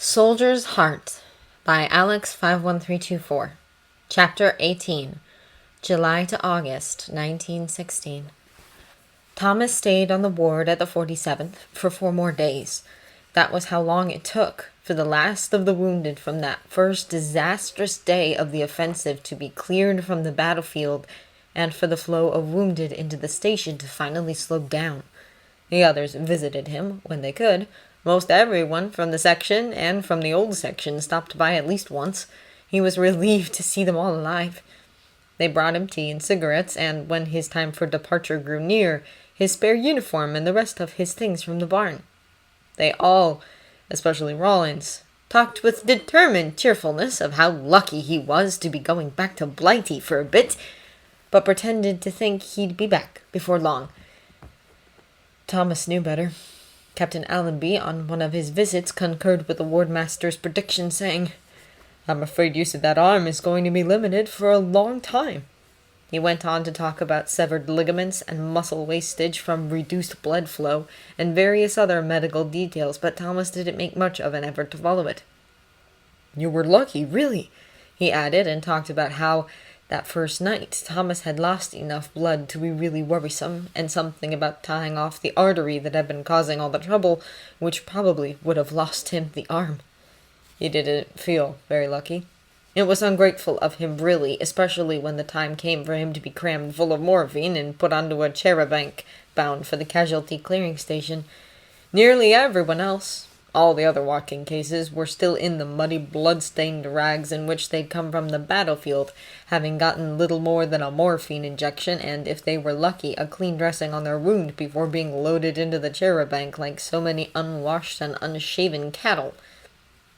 Soldier's Heart by Alex 51324. Chapter 18. July to August 1916. Thomas stayed on the ward at the 47th for 4 more days. That was how long it took for the last of the wounded from that first disastrous day of the offensive to be cleared from the battlefield and for the flow of wounded into the station to finally slow down. The others visited him when they could. Most everyone from the section and from the old section stopped by at least once. He was relieved to see them all alive. They brought him tea and cigarettes, and when his time for departure grew near, his spare uniform and the rest of his things from the barn. They all, especially Rawlins, talked with determined cheerfulness of how lucky he was to be going back to Blighty for a bit, but pretended to think he'd be back before long. Thomas knew better. Captain Allenby, on one of his visits, concurred with the wardmaster's prediction, saying, "I'm afraid use of that arm is going to be limited for a long time." He went on to talk about severed ligaments and muscle wastage from reduced blood flow and various other medical details, but Thomas didn't make much of an effort to follow it. "You were lucky, really," he added, and talked about how that first night Thomas had lost enough blood to be really worrisome, and something about tying off the artery that had been causing all the trouble, which probably would have lost him the arm. He didn't feel very lucky. It was ungrateful of him, really, especially when the time came for him to be crammed full of morphine and put onto a charabanc bound for the casualty clearing station. Nearly everyone else, all the other walking cases, were still in the muddy, blood-stained rags in which they'd come from the battlefield, having gotten little more than a morphine injection and, if they were lucky, a clean dressing on their wound before being loaded into the charabanc like so many unwashed and unshaven cattle.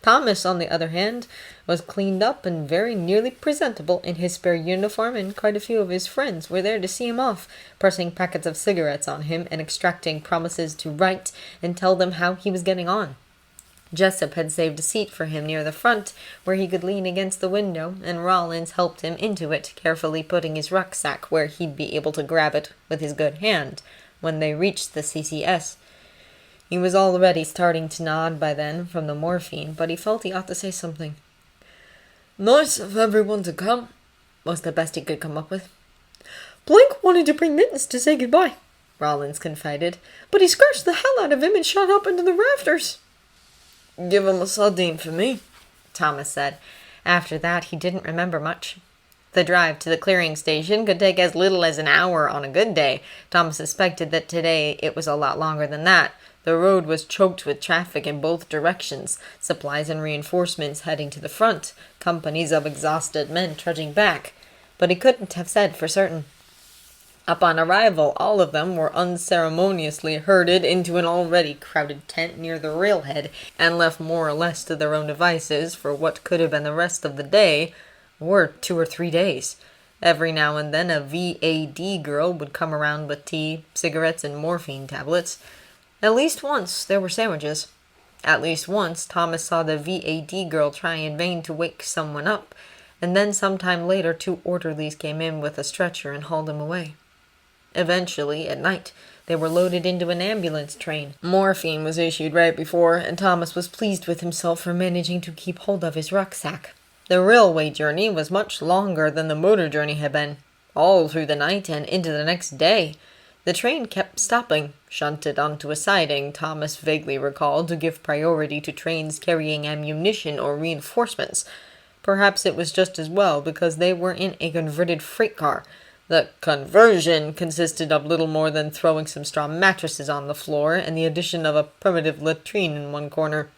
Thomas, on the other hand, was cleaned up and very nearly presentable in his spare uniform, and quite a few of his friends were there to see him off, pressing packets of cigarettes on him and extracting promises to write and tell them how he was getting on. Jessup had saved a seat for him near the front, where he could lean against the window, and Rawlins helped him into it, carefully putting his rucksack where he'd be able to grab it with his good hand when they reached the CCS. He was already starting to nod by then from the morphine, but he felt he ought to say something. "Nice of everyone to come," was the best he could come up with. "Blake wanted to bring Mittens to say goodbye," Rawlins confided, "but he scratched the hell out of him and shot up into the rafters." "Give him a sardine for me," Thomas said. After that, he didn't remember much. The drive to the clearing station could take as little as an hour on a good day. Thomas suspected that today it was a lot longer than that. The road was choked with traffic in both directions, supplies and reinforcements heading to the front, companies of exhausted men trudging back. But he couldn't have said for certain. Upon arrival, all of them were unceremoniously herded into an already crowded tent near the railhead, and left more or less to their own devices for what could have been the rest of the day, or 2 or 3 days. Every now and then a VAD girl would come around with tea, cigarettes, and morphine tablets. At least once there were sandwiches. At least once Thomas saw the VAD girl try in vain to wake someone up, and then some time later 2 orderlies came in with a stretcher and hauled him away. Eventually, at night, they were loaded into an ambulance train. Morphine was issued right before, and Thomas was pleased with himself for managing to keep hold of his rucksack. The railway journey was much longer than the motor journey had been, all through the night and into the next day. The train kept stopping, shunted onto a siding, Thomas vaguely recalled, to give priority to trains carrying ammunition or reinforcements. Perhaps it was just as well, because they were in a converted freight car. The conversion consisted of little more than throwing some straw mattresses on the floor and the addition of a primitive latrine in one corner.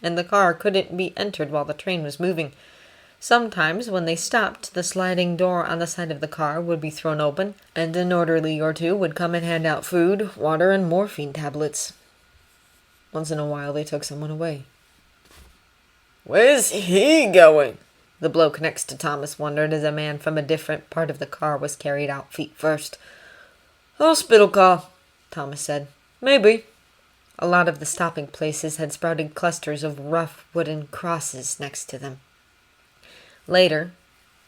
And the car couldn't be entered while the train was moving. Sometimes, when they stopped, the sliding door on the side of the car would be thrown open, and an orderly or 2 would come and hand out food, water, and morphine tablets. Once in a while, they took someone away. "Where's he going?" the bloke next to Thomas wondered as a man from a different part of the car was carried out feet first. "Hospital car," Thomas said. "Maybe." A lot of the stopping places had sprouted clusters of rough wooden crosses next to them. Later,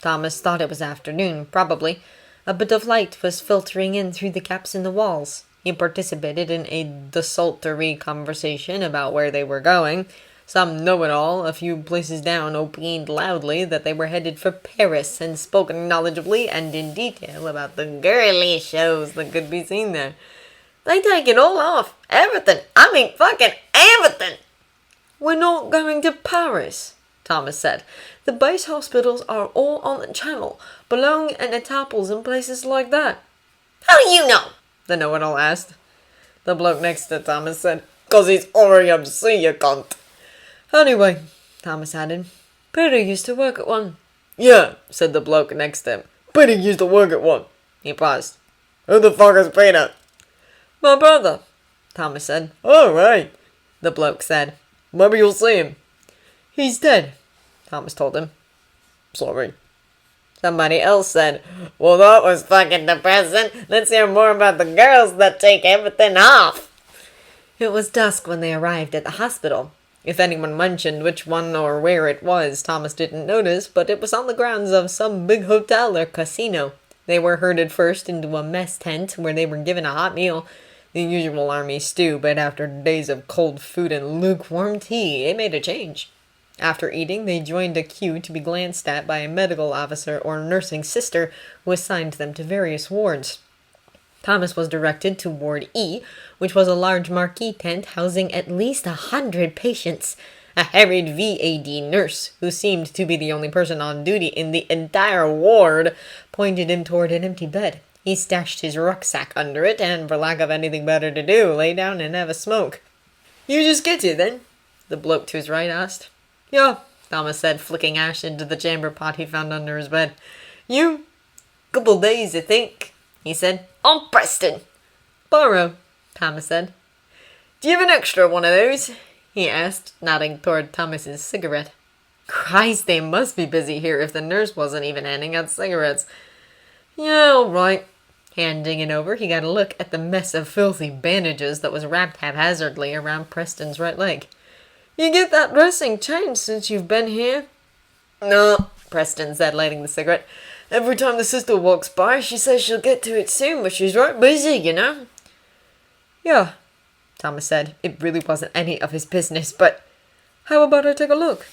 Thomas thought it was afternoon, probably. A bit of light was filtering in through the gaps in the walls. He participated in a desultory conversation about where they were going. Some know-it-all, a few places down, opined loudly that they were headed for Paris and spoke knowledgeably and in detail about the girly shows that could be seen there. They take it all off. Everything. I mean, fucking everything. We're not going to Paris, Thomas said. The base hospitals are all on the Channel, Boulogne and Etaples and places like that. How do you know? The know-it-all asked. The bloke next to Thomas said, "'Cause he's RAMC, you cunt." Anyway, Thomas added, Peter used to work at one. Yeah, said the bloke next to him. Peter used to work at one. He paused. Who the fuck is Peter? My brother, Thomas said. Oh, right, the bloke said. Maybe you'll see him. He's dead, Thomas told him. Sorry. Somebody else said, well, that was fucking depressing. Let's hear more about the girls that take everything off. It was dusk when they arrived at the hospital. If anyone mentioned which one or where it was, Thomas didn't notice, but it was on the grounds of some big hotel or casino. They were herded first into a mess tent where they were given a hot meal, the usual army stew, but after days of cold food and lukewarm tea, it made a change. After eating, they joined a queue to be glanced at by a medical officer or nursing sister who assigned them to various wards. Thomas was directed to Ward E, which was a large marquee tent housing at least 100 patients. A harried VAD nurse, who seemed to be the only person on duty in the entire ward, pointed him toward an empty bed. He stashed his rucksack under it and, for lack of anything better to do, lay down and have a smoke. You just get it, then? The bloke to his right asked. Yeah, Thomas said, flicking ash into the chamber pot he found under his bed. You? Couple days, I think, he said. On Preston. Barrow, Thomas said. Do you have an extra one of those? He asked, nodding toward Thomas's cigarette. Christ, they must be busy here if the nurse wasn't even handing out cigarettes. Yeah, all right. Handing it over, he got a look at the mess of filthy bandages that was wrapped haphazardly around Preston's right leg. You get that dressing changed since you've been here? No, Preston said, lighting the cigarette. Every time the sister walks by, she says she'll get to it soon, but she's right busy, you know. Yeah, Thomas said. It really wasn't any of his business, but how about I take a look?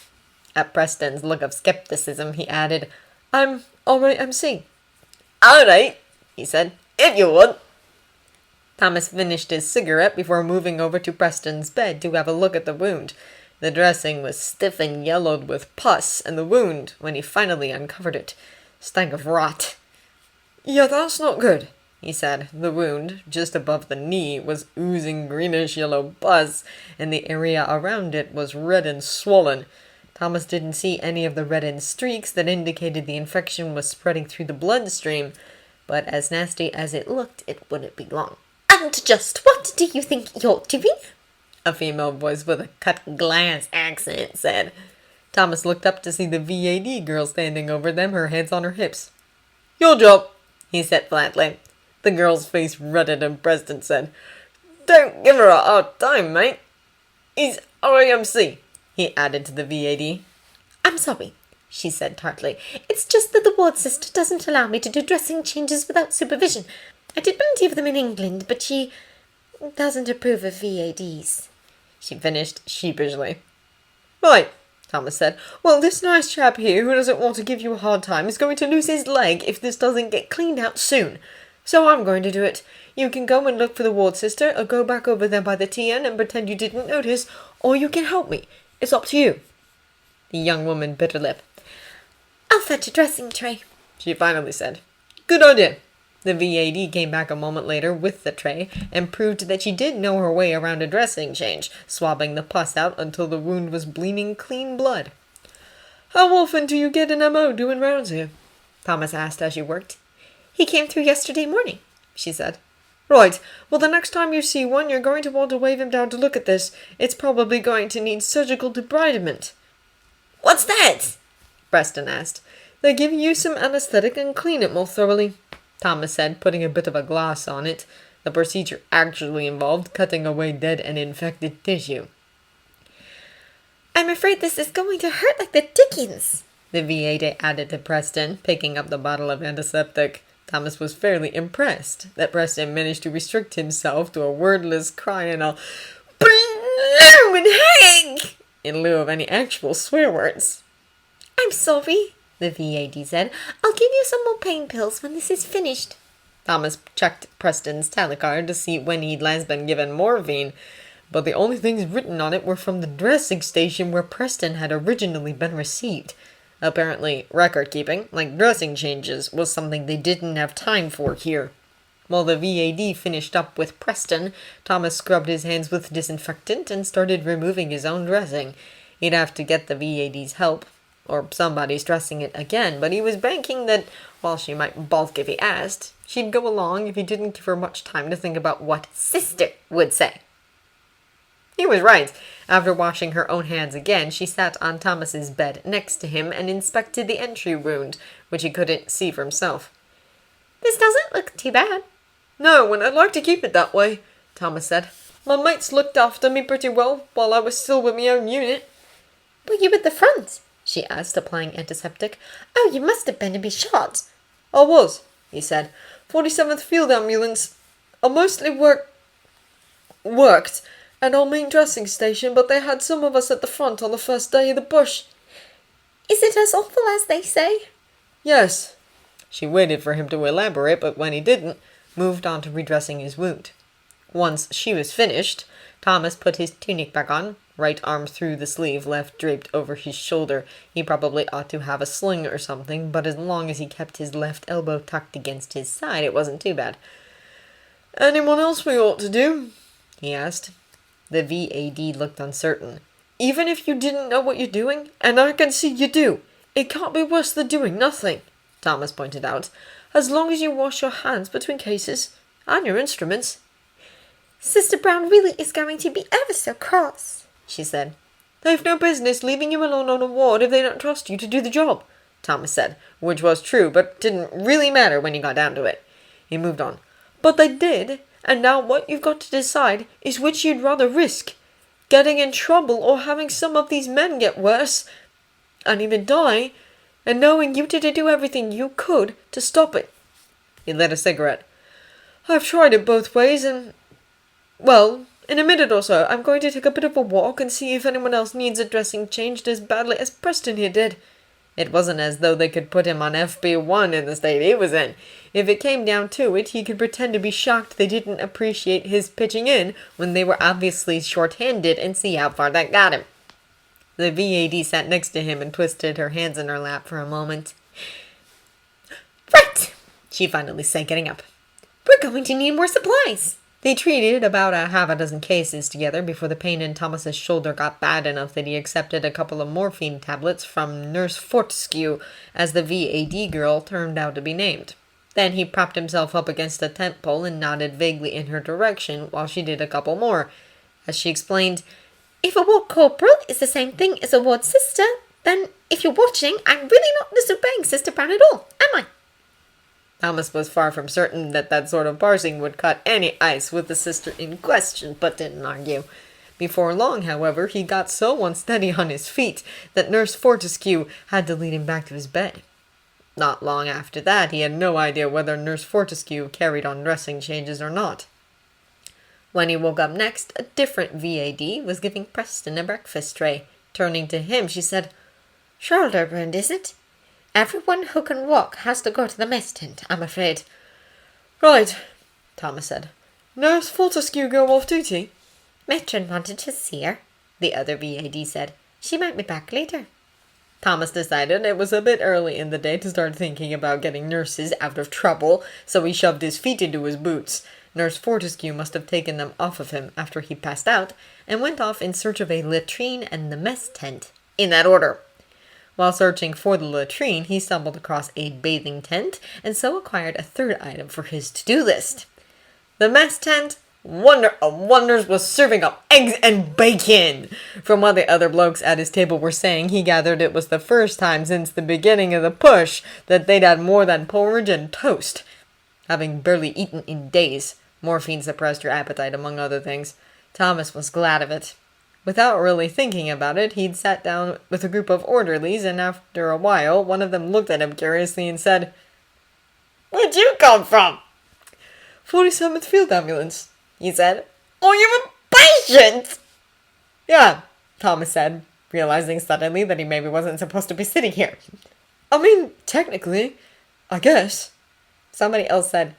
At Preston's look of skepticism, he added, I'm RAMC. All right, he said, if you would. Thomas finished his cigarette before moving over to Preston's bed to have a look at the wound. The dressing was stiff and yellowed with pus, and the wound, when he finally uncovered it, stank of rot. Yeah, that's not good, he said. The wound, just above the knee, was oozing greenish-yellow pus, and the area around it was red and swollen. Thomas didn't see any of the reddened streaks that indicated the infection was spreading through the bloodstream, but as nasty as it looked, it wouldn't be long. And just what do you think you're doing? A female voice with a cut glass accent said. Thomas looked up to see the VAD girl standing over them, her hands on her hips. Your job, he said flatly. The girl's face ruddied and Preston said, Don't give her a hard time, mate. He's RAMC, he added to the VAD. I'm sorry, she said tartly. It's just that the ward sister doesn't allow me to do dressing changes without supervision. I did plenty of them in England, but she doesn't approve of VADs, she finished sheepishly. Right, Thomas said. Well, this nice chap here who doesn't want to give you a hard time is going to lose his leg if this doesn't get cleaned out soon. So I'm going to do it. You can go and look for the ward sister, or go back over there by the TN and pretend you didn't notice, or you can help me. It's up to you. The young woman bit her lip. I'll fetch a dressing tray, she finally said. Good idea. The VAD came back a moment later with the tray and proved that she did know her way around a dressing change, swabbing the pus out until the wound was bleeding clean blood. How often do you get an MO doing rounds here? Thomas asked as she worked. He came through yesterday morning, she said. Right. Well, the next time you see one, you're going to want to wave him down to look at this. It's probably going to need surgical debridement. What's that? Preston asked. They give you some anesthetic and clean it more thoroughly, Thomas said, putting a bit of a gloss on it. The procedure actually involved cutting away dead and infected tissue. I'm afraid this is going to hurt like the dickens, the VAD added to Preston, picking up the bottle of antiseptic. Thomas was fairly impressed that Preston managed to restrict himself to a wordless cry and a bloomin' heck! in lieu of any actual swear words. "I'm sorry," the VAD said. "I'll give you some more pain pills when this is finished." Thomas checked Preston's tally card to see when he'd last been given morphine, but the only things written on it were from the dressing station where Preston had originally been received. Apparently, record-keeping, like dressing changes, was something they didn't have time for here. While the VAD finished up with Preston, Thomas scrubbed his hands with disinfectant and started removing his own dressing. He'd have to get the VAD's help, or somebody's dressing it again, but he was banking that, while she might balk if he asked, she'd go along if he didn't give her much time to think about what Sister would say. He was right. After washing her own hands again, she sat on Thomas's bed next to him and inspected the entry wound, which he couldn't see for himself. "This doesn't look too bad." "No, and I'd like to keep it that way," Thomas said. "My mates looked after me pretty well while I was still with my own unit." "Were you at the front?" she asked, applying antiseptic. "Oh, you must have been to be shot." "I was," he said. 47th Field Ambulance. I mostly worked at our main dressing station, but they had some of us at the front on the first day of the push." "Is it as awful as they say?" "Yes." She waited for him to elaborate, but when he didn't, moved on to redressing his wound. Once she was finished, Thomas put his tunic back on, right arm through the sleeve, left draped over his shoulder. He probably ought to have a sling or something, but as long as he kept his left elbow tucked against his side, it wasn't too bad. "Anyone else we ought to do?" he asked. The VAD looked uncertain. "Even if you didn't know what you're doing, and I can see you do, it can't be worse than doing nothing," Thomas pointed out. "As long as you wash your hands between cases, and your instruments." "Sister Brown really is going to be ever so cross," she said. "They've no business leaving you alone on a ward if they don't trust you to do the job," Thomas said, which was true, but didn't really matter when he got down to it. He moved on. "But they did, and now what you've got to decide is which you'd rather risk. Getting in trouble or having some of these men get worse, and even die, and knowing you didn't do everything you could to stop it." He lit a cigarette. "I've tried it both ways, and, well, in a minute or so, I'm going to take a bit of a walk and see if anyone else needs a dressing changed as badly as Preston here did." It wasn't as though they could put him on FB1 in the state he was in. If it came down to it, he could pretend to be shocked they didn't appreciate his pitching in when they were obviously short-handed and see how far that got him. The VAD sat next to him and twisted her hands in her lap for a moment. "Right," she finally said, getting up. "We're going to need more supplies." They treated about a half a dozen cases together before the pain in Thomas's shoulder got bad enough that he accepted a couple of morphine tablets from Nurse Fortescue, as the VAD girl turned out to be named. Then he propped himself up against a tent pole and nodded vaguely in her direction while she did a couple more. As she explained, "If a ward corporal is the same thing as a ward sister, then if you're watching, I'm really not disobeying Sister Brown at all, am I?" Thomas was far from certain that sort of parsing would cut any ice with the sister in question, but didn't argue. Before long, however, he got so unsteady on his feet that Nurse Fortescue had to lead him back to his bed. Not long after that, he had no idea whether Nurse Fortescue carried on dressing changes or not. When he woke up next, a different VAD was giving Preston a breakfast tray. Turning to him, she said, "Shoulder wound, is it? Everyone who can walk has to go to the mess tent, I'm afraid." "Right," Thomas said. "Nurse Fortescue go off duty?" "Matron wanted to see her," the other VAD said. "She might be back later." Thomas decided it was a bit early in the day to start thinking about getting nurses out of trouble, so he shoved his feet into his boots. Nurse Fortescue must have taken them off of him after he passed out, and went off in search of a latrine and the mess tent, in that order. While searching for the latrine, he stumbled across a bathing tent, and so acquired a third item for his to-do list. The mess tent, wonder of wonders, was serving up eggs and bacon! From what the other blokes at his table were saying, he gathered it was the first time since the beginning of the push that they'd had more than porridge and toast. Having barely eaten in days, morphine suppressed your appetite, among other things. Thomas was glad of it. Without really thinking about it, he'd sat down with a group of orderlies, and after a while, one of them looked at him curiously and said, "Where'd you come from?" 47th Field Ambulance, he said. "Oh, you're a patient?" "Yeah," Thomas said, realizing suddenly that he maybe wasn't supposed to be sitting here. I mean, technically, I guess. Somebody else said,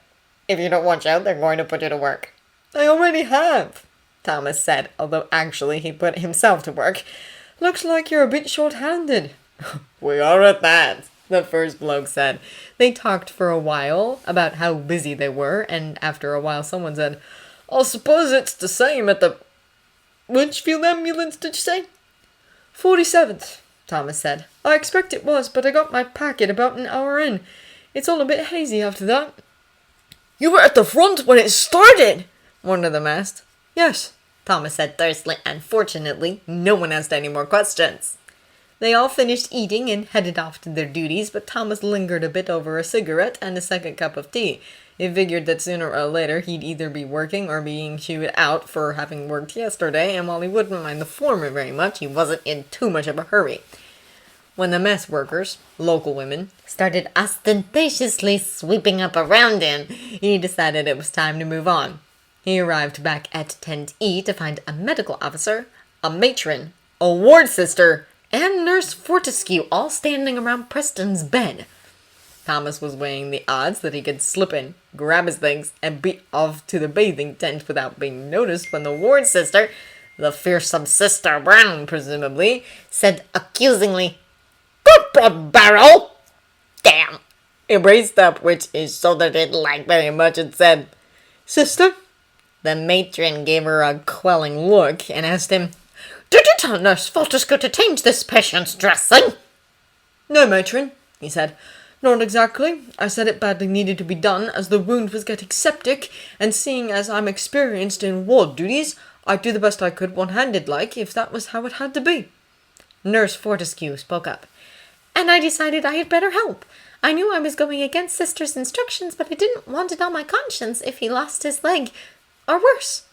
if you don't watch out, they're going to put you to work. I already have, Thomas said, although actually he put himself to work. Looks like you're a bit short-handed. We are at that, the first bloke said. They talked for a while about how busy they were, and after a while someone said, I suppose it's the same at the... Which field ambulance did you say? 47th, Thomas said. I expect it was, but I got my packet about an hour in. It's all a bit hazy after that. You were at the front when it started, one of them asked. Yes, Thomas said thirstily, and fortunately, no one asked any more questions. They all finished eating and headed off to their duties, but Thomas lingered a bit over a cigarette and a second cup of tea. He figured that sooner or later he'd either be working or being chewed out for having worked yesterday, and while he wouldn't mind the former very much, he wasn't in too much of a hurry. When the mess workers, local women, started ostentatiously sweeping up around him, he decided it was time to move on. He arrived back at Tent E to find a medical officer, a matron, a ward sister, and Nurse Fortescue all standing around Preston's bed. Thomas was weighing the odds that he could slip in, grab his things, and be off to the bathing tent without being noticed when the ward sister, the fearsome Sister Brown presumably, said accusingly, Good Barrow! Damn! He raised up, which his shoulder didn't like very much, and said, Sister? The matron gave her a quelling look and asked him, Did you tell Nurse Fortescue to change this patient's dressing? No, matron, he said. Not exactly. I said it badly needed to be done, as the wound was getting septic, and seeing as I'm experienced in ward duties, I'd do the best I could one-handed like, if that was how it had to be. Nurse Fortescue spoke up. And I decided I had better help. I knew I was going against Sister's instructions, but I didn't want it on my conscience if he lost his leg. Or worse.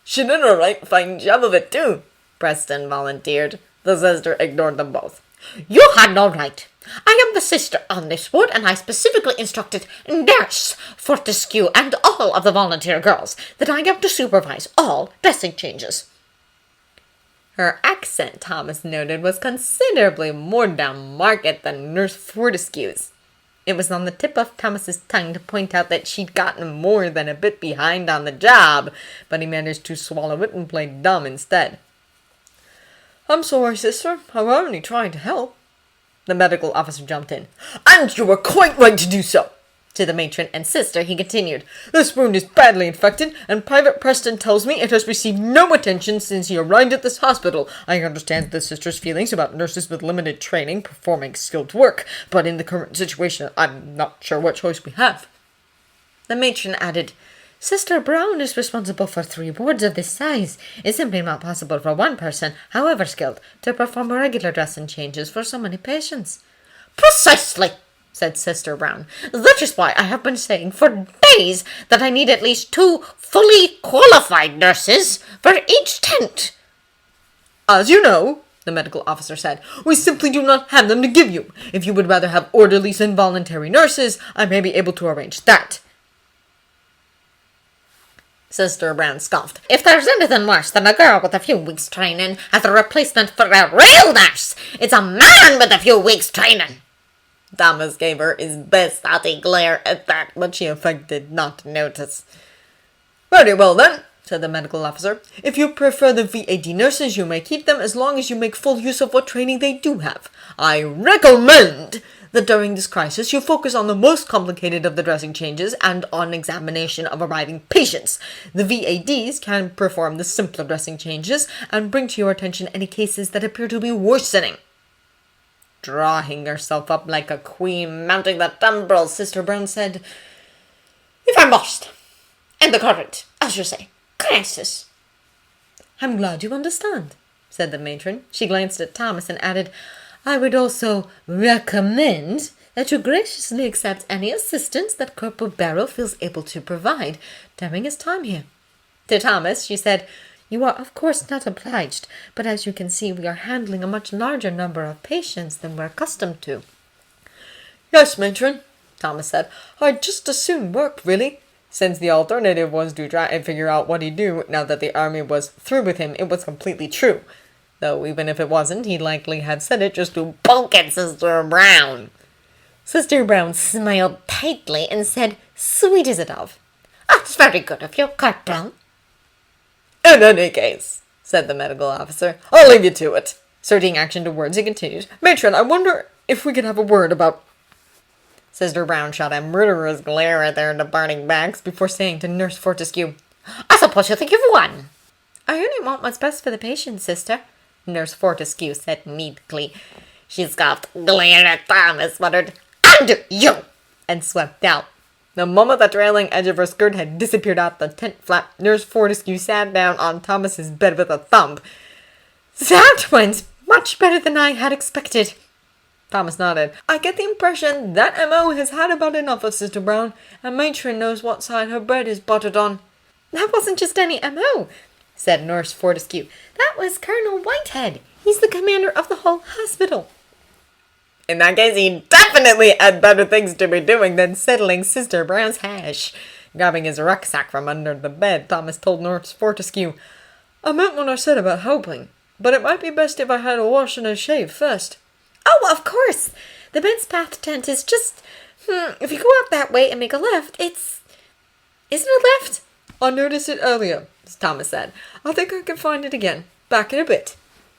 She did a right fine job of it, too, Preston volunteered. The sister ignored them both. You had no right. I am the sister on this ward, and I specifically instructed Nurse Fortescue and all of the volunteer girls that I am to supervise all dressing changes. Her accent, Thomas noted, was considerably more down-market than Nurse Fortescue's. It was on the tip of Thomas's tongue to point out that she'd gotten more than a bit behind on the job, but he managed to swallow it and play dumb instead. I'm sorry, sister. I was only trying to help. The medical officer jumped in. And you were quite right to do so. To the matron and sister, he continued, This wound is badly infected, and Private Preston tells me it has received no attention since he arrived at this hospital. I understand the sister's feelings about nurses with limited training performing skilled work, but in the current situation, I'm not sure what choice we have. The matron added, Sister Brown is responsible for 3 wards of this size. It's simply not possible for one person, however skilled, to perform regular dressing changes for so many patients. Precisely, said Sister Brown. That is why I have been saying for days that I need at least 2 fully qualified nurses for each tent. As you know, the medical officer said, we simply do not have them to give you. If you would rather have orderlies and voluntary nurses, I may be able to arrange that. Sister Brown scoffed. If there's anything worse than a girl with a few weeks' training as a replacement for a real nurse, it's a man with a few weeks' training. Thomas gave her his best haughty glare at that, but she affected not to notice. Very well, then, said the medical officer. If you prefer the VAD nurses, you may keep them as long as you make full use of what training they do have. I recommend that during this crisis you focus on the most complicated of the dressing changes and on examination of arriving patients. The VADs can perform the simpler dressing changes and bring to your attention any cases that appear to be worsening. Drawing herself up like a queen mounting the tumbril, Sister Brown said, If I must, in the current, as you say, crisis. I'm glad you understand, said the matron. She glanced at Thomas and added, I would also recommend that you graciously accept any assistance that Corporal Barrow feels able to provide during his time here. To Thomas, she said, You are of course not obliged, but as you can see, we are handling a much larger number of patients than we're accustomed to. Yes, matron, Thomas said. I'd just as soon work, really. Since the alternative was to try and figure out what he'd do now that the army was through with him, it was completely true. though even if it wasn't, he'd likely have said it just to poke at Sister Brown. Sister Brown smiled tightly and said, sweet as a dove, That's very good of you, Cart Brown. In any case, said the medical officer, I'll leave you to it. Starting action to words, he continued, Matron, I wonder if we could have a word about... Sister Brown shot a murderous glare at their departing backs before saying to Nurse Fortescue, I suppose you think you've won. I only want what's best for the patient, sister, Nurse Fortescue said meekly. She scoffed, glared at Thomas, muttered, And you! and swept out. The moment the trailing edge of her skirt had disappeared out the tent flap, Nurse Fortescue sat down on Thomas's bed with a thump. That went much better than I had expected. Thomas nodded. I get the impression that M.O. has had about enough of Sister Brown, and Matron knows what side her bread is buttered on. That wasn't just any M.O., said Nurse Fortescue. That was Colonel Whitehead. He's the commander of the whole hospital. In that case, he definitely had better things to be doing than settling Sister Brown's hash. Grabbing his rucksack from under the bed, Thomas told Nurse Fortescue, I meant what I said about helping, but it might be best if I had a wash and a shave first. Oh, of course. The men's bath tent is just... if you go out that way and make a left, it's... Isn't it left? I noticed it earlier, Thomas said. I think I can find it again. Back in a bit.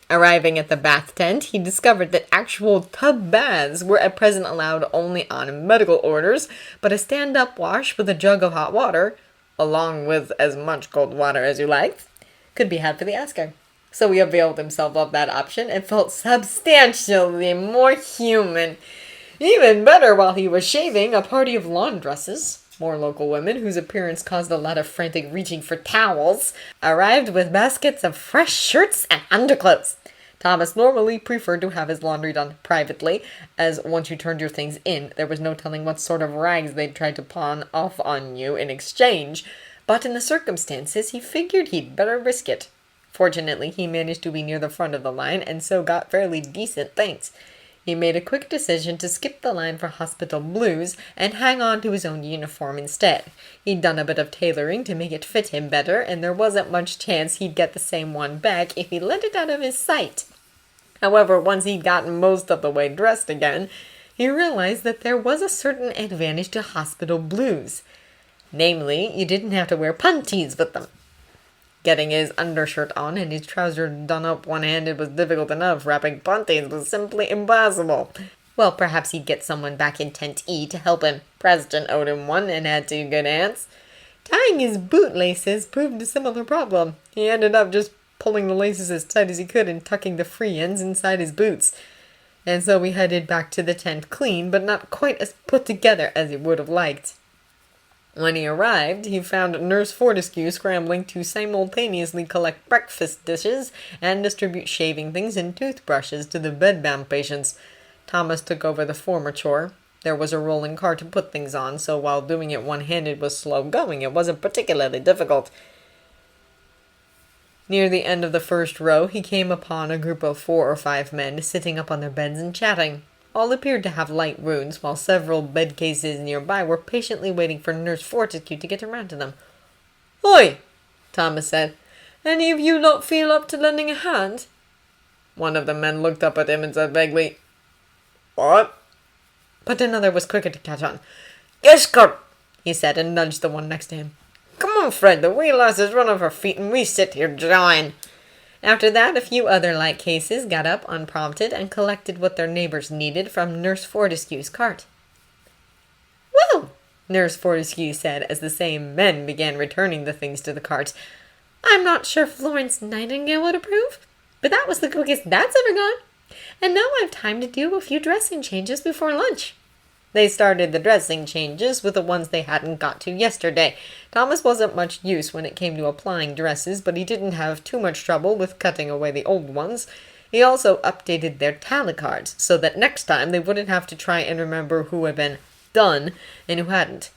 Arriving at the bath tent, he discovered that actual tub baths were at present allowed only on medical orders, but a stand-up wash with a jug of hot water, along with as much cold water as you liked, could be had for the asking. So he availed himself of that option and felt substantially more human. Even better, while he was shaving, a party of laundresses, more local women whose appearance caused a lot of frantic reaching for towels, arrived with baskets of fresh shirts and underclothes. Thomas normally preferred to have his laundry done privately, as once you turned your things in, there was no telling what sort of rags they'd try to pawn off on you in exchange, but in the circumstances, he figured he'd better risk it. Fortunately, he managed to be near the front of the line, and so got fairly decent things. He made a quick decision to skip the line for hospital blues and hang on to his own uniform instead. He'd done a bit of tailoring to make it fit him better, and there wasn't much chance he'd get the same one back if he let it out of his sight. However, once he'd gotten most of the way dressed again, he realized that there was a certain advantage to hospital blues. Namely, you didn't have to wear puntees with them. Getting his undershirt on and his trousers done up one-handed was difficult enough. Wrapping puntees was simply impossible. Well, perhaps he'd get someone back in Tent E to help him. Preston owed him one and had two good hands. Tying his bootlaces proved a similar problem. He ended up just pulling the laces as tight as he could and tucking the free ends inside his boots. And so he headed back to the tent clean, but not quite as put together as he would have liked. When he arrived, he found Nurse Fortescue scrambling to simultaneously collect breakfast dishes and distribute shaving things and toothbrushes to the bedbound patients. Thomas took over the former chore. There was a rolling cart to put things on, so while doing it one-handed was slow going, it wasn't particularly difficult. Near the end of the first row, he came upon a group of 4 or 5 men sitting up on their beds and chatting. All appeared to have light wounds, while several bed cases nearby were patiently waiting for Nurse Fortescue to get around to them. "Oi!" Thomas said. "Any of you lot feel up to lending a hand?" One of the men looked up at him and said vaguely, "What?" But another was quicker to catch on. "Yes, Kurt," he said, and nudged the one next to him. "Come on, Fred, the wee lass has run off her feet and we sit here jawing." After that, a few other light cases got up unprompted and collected what their neighbors needed from Nurse Fortescue's cart. "Well," Nurse Fortescue said as the same men began returning the things to the cart, "I'm not sure Florence Nightingale would approve, but that was the quickest that's ever gone. And now I've time to do a few dressing changes before lunch." They started the dressing changes with the ones they hadn't got to yesterday. Thomas wasn't much use when it came to applying dresses, but he didn't have too much trouble with cutting away the old ones. He also updated their tally cards, so that next time they wouldn't have to try and remember who had been done and who hadn't.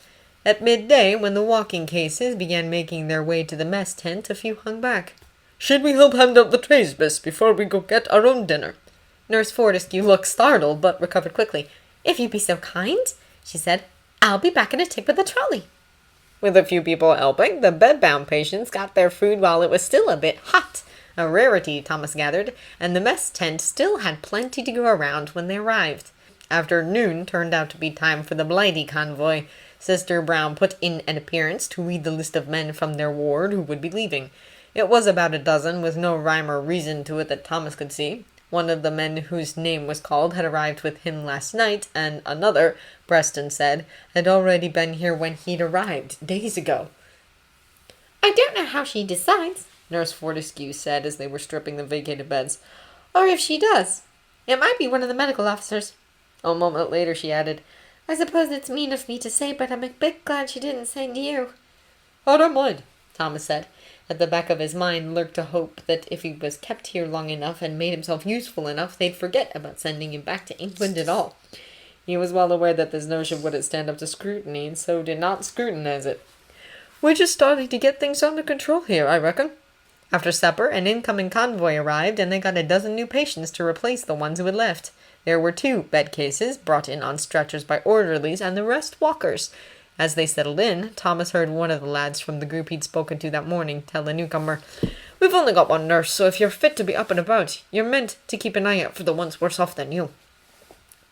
At midday, when the walking cases began making their way to the mess tent, a few hung back. "Should we help hand out the trays, miss, before we go get our own dinner?" Nurse Fortescue looked startled, but recovered quickly. "If you'd be so kind," she said, "I'll be back in a tick with the trolley." With a few people helping, the bedbound patients got their food while it was still a bit hot. A rarity, Thomas gathered, and the mess tent still had plenty to go around when they arrived. After noon turned out to be time for the Blighty convoy. Sister Brown put in an appearance to read the list of men from their ward who would be leaving. It was about a dozen, with no rhyme or reason to it that Thomas could see. One of the men whose name was called had arrived with him last night, and another, Preston said, had already been here when he'd arrived, days ago. I don't know how she decides, Nurse Fortescue said as they were stripping the vacated beds. or if she does. It might be one of the medical officers. A moment later she added, I suppose it's mean of me to say, but I'm a bit glad she didn't send you. "I don't mind," Thomas said. At the back of his mind lurked a hope that if he was kept here long enough and made himself useful enough, they'd forget about sending him back to England at all. He was well aware that this notion wouldn't stand up to scrutiny, and so did not scrutinize it. "We're just starting to get things under control here, I reckon." After supper, an incoming convoy arrived, and they got a dozen new patients to replace the ones who had left. There were 2 bed cases, brought in on stretchers by orderlies, and the rest walkers. As they settled in, Thomas heard one of the lads from the group he'd spoken to that morning tell the newcomer, "We've only got one nurse, so if you're fit to be up and about, you're meant to keep an eye out for the ones worse off than you."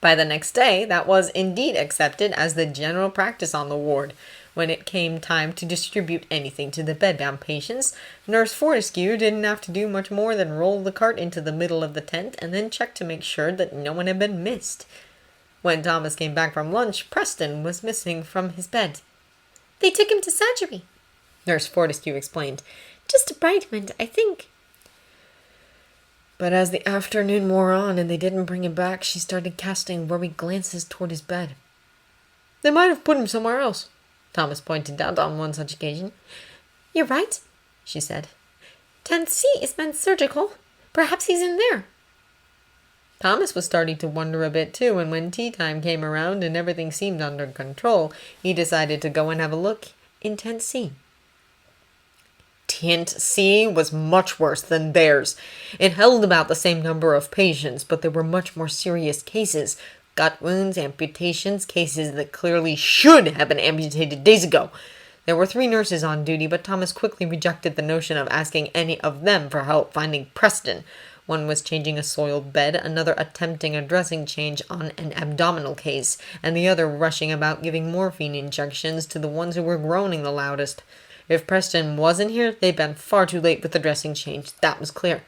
By the next day, that was indeed accepted as the general practice on the ward. When it came time to distribute anything to the bedbound patients, Nurse Fortescue didn't have to do much more than roll the cart into the middle of the tent and then check to make sure that no one had been missed. When Thomas came back from lunch, Preston was missing from his bed. They took him to surgery, Nurse Fortescue explained. Just a debridement, I think. But as the afternoon wore on and they didn't bring him back, she started casting worried glances toward his bed. "They might have put him somewhere else," Thomas pointed out on one such occasion. You're right, she said. Tent C is men's surgical. Perhaps he's in there. Thomas was starting to wonder a bit too, and when tea time came around and everything seemed under control, he decided to go and have a look in Tent C. Tent C was much worse than theirs. It held about the same number of patients, but there were much more serious cases. Gut wounds, amputations, cases that clearly should have been amputated days ago. There were 3 nurses on duty, but Thomas quickly rejected the notion of asking any of them for help finding Preston. One was changing a soiled bed, another attempting a dressing change on an abdominal case, and the other rushing about giving morphine injections to the ones who were groaning the loudest. If Preston wasn't here, they'd been far too late with the dressing change, that was clear.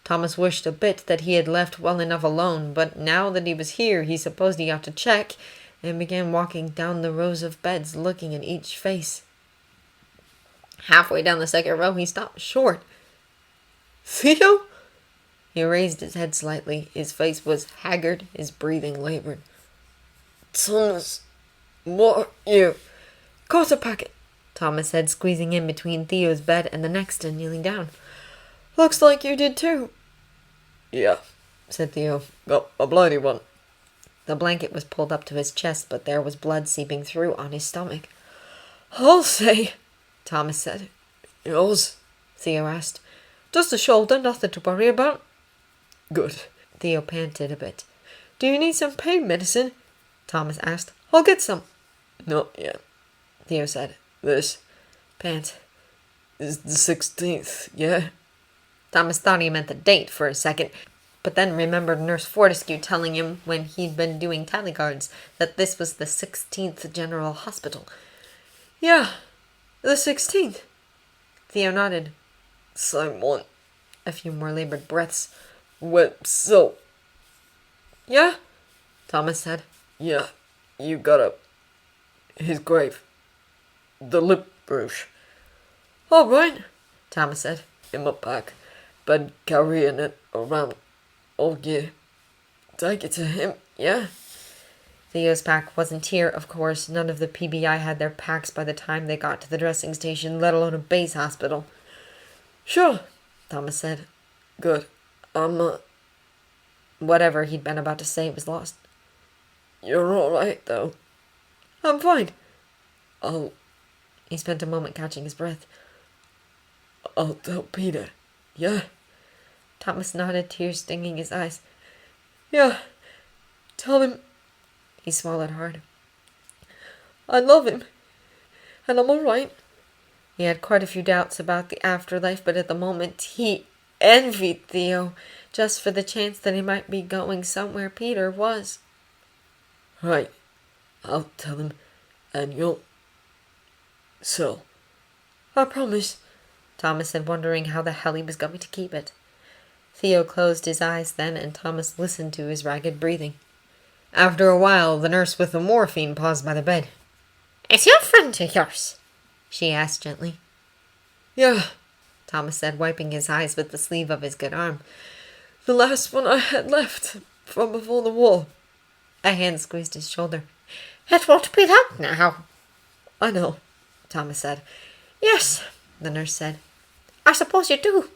Thomas wished a bit that he had left well enough alone, but now that he was here, he supposed he ought to check, and began walking down the rows of beds, looking at each face. Halfway down the second row, he stopped short. "Theo?" He raised his head slightly. His face was haggard, his breathing labored. "Thomas, what you?" "Quarter packet," Thomas said, squeezing in between Theo's bed and the next and kneeling down. "Looks like you did too." "Yeah," said Theo. "Got a bloody one." The blanket was pulled up to his chest, but there was blood seeping through on his stomach. "I'll say," Thomas said. "Yours?" Theo asked. "Just a shoulder, nothing to worry about." "Good." Theo panted a bit. "Do you need some pain medicine?" Thomas asked. "I'll get some." "Not yet," Theo said. "This pant is the 16th, yeah?" Thomas thought he meant the date for a second, but then remembered Nurse Fortescue telling him when he'd been doing tally cards that this was the 16th General Hospital. "Yeah, the 16th. Theo nodded. "Same one." A few more labored breaths. "Wet so." "Yeah?" Thomas said. "Yeah, you got his grave. The lip bruise." "All right," Thomas said. "In my pack. Been carrying it around all year. Take it to him, yeah?" Theo's pack wasn't here, of course. None of the PBI had their packs by the time they got to the dressing station, let alone a base hospital. "Sure," Thomas said. "Good. Whatever he'd been about to say was lost. "You're all right, though." "I'm fine." He spent a moment catching his breath. "I'll tell Peter, yeah?" Thomas nodded, tears stinging his eyes. "Yeah, tell him." He swallowed hard. "I love him, and I'm all right." He had quite a few doubts about the afterlife, but at the moment he envied Theo, just for the chance that he might be going somewhere Peter was. Right. I'll tell him, and you'll... So. I promise, Thomas said, wondering how the hell he was going to keep it. Theo closed his eyes then, and Thomas listened to his ragged breathing. After a while, the nurse with the morphine paused by the bed. Is your friend of yours? She asked gently. Yeah, Thomas said, wiping his eyes with the sleeve of his good arm. The last one I had left from before the war. A hand squeezed his shoulder. It won't be long now. I know, Thomas said. Yes, the nurse said. I suppose you do.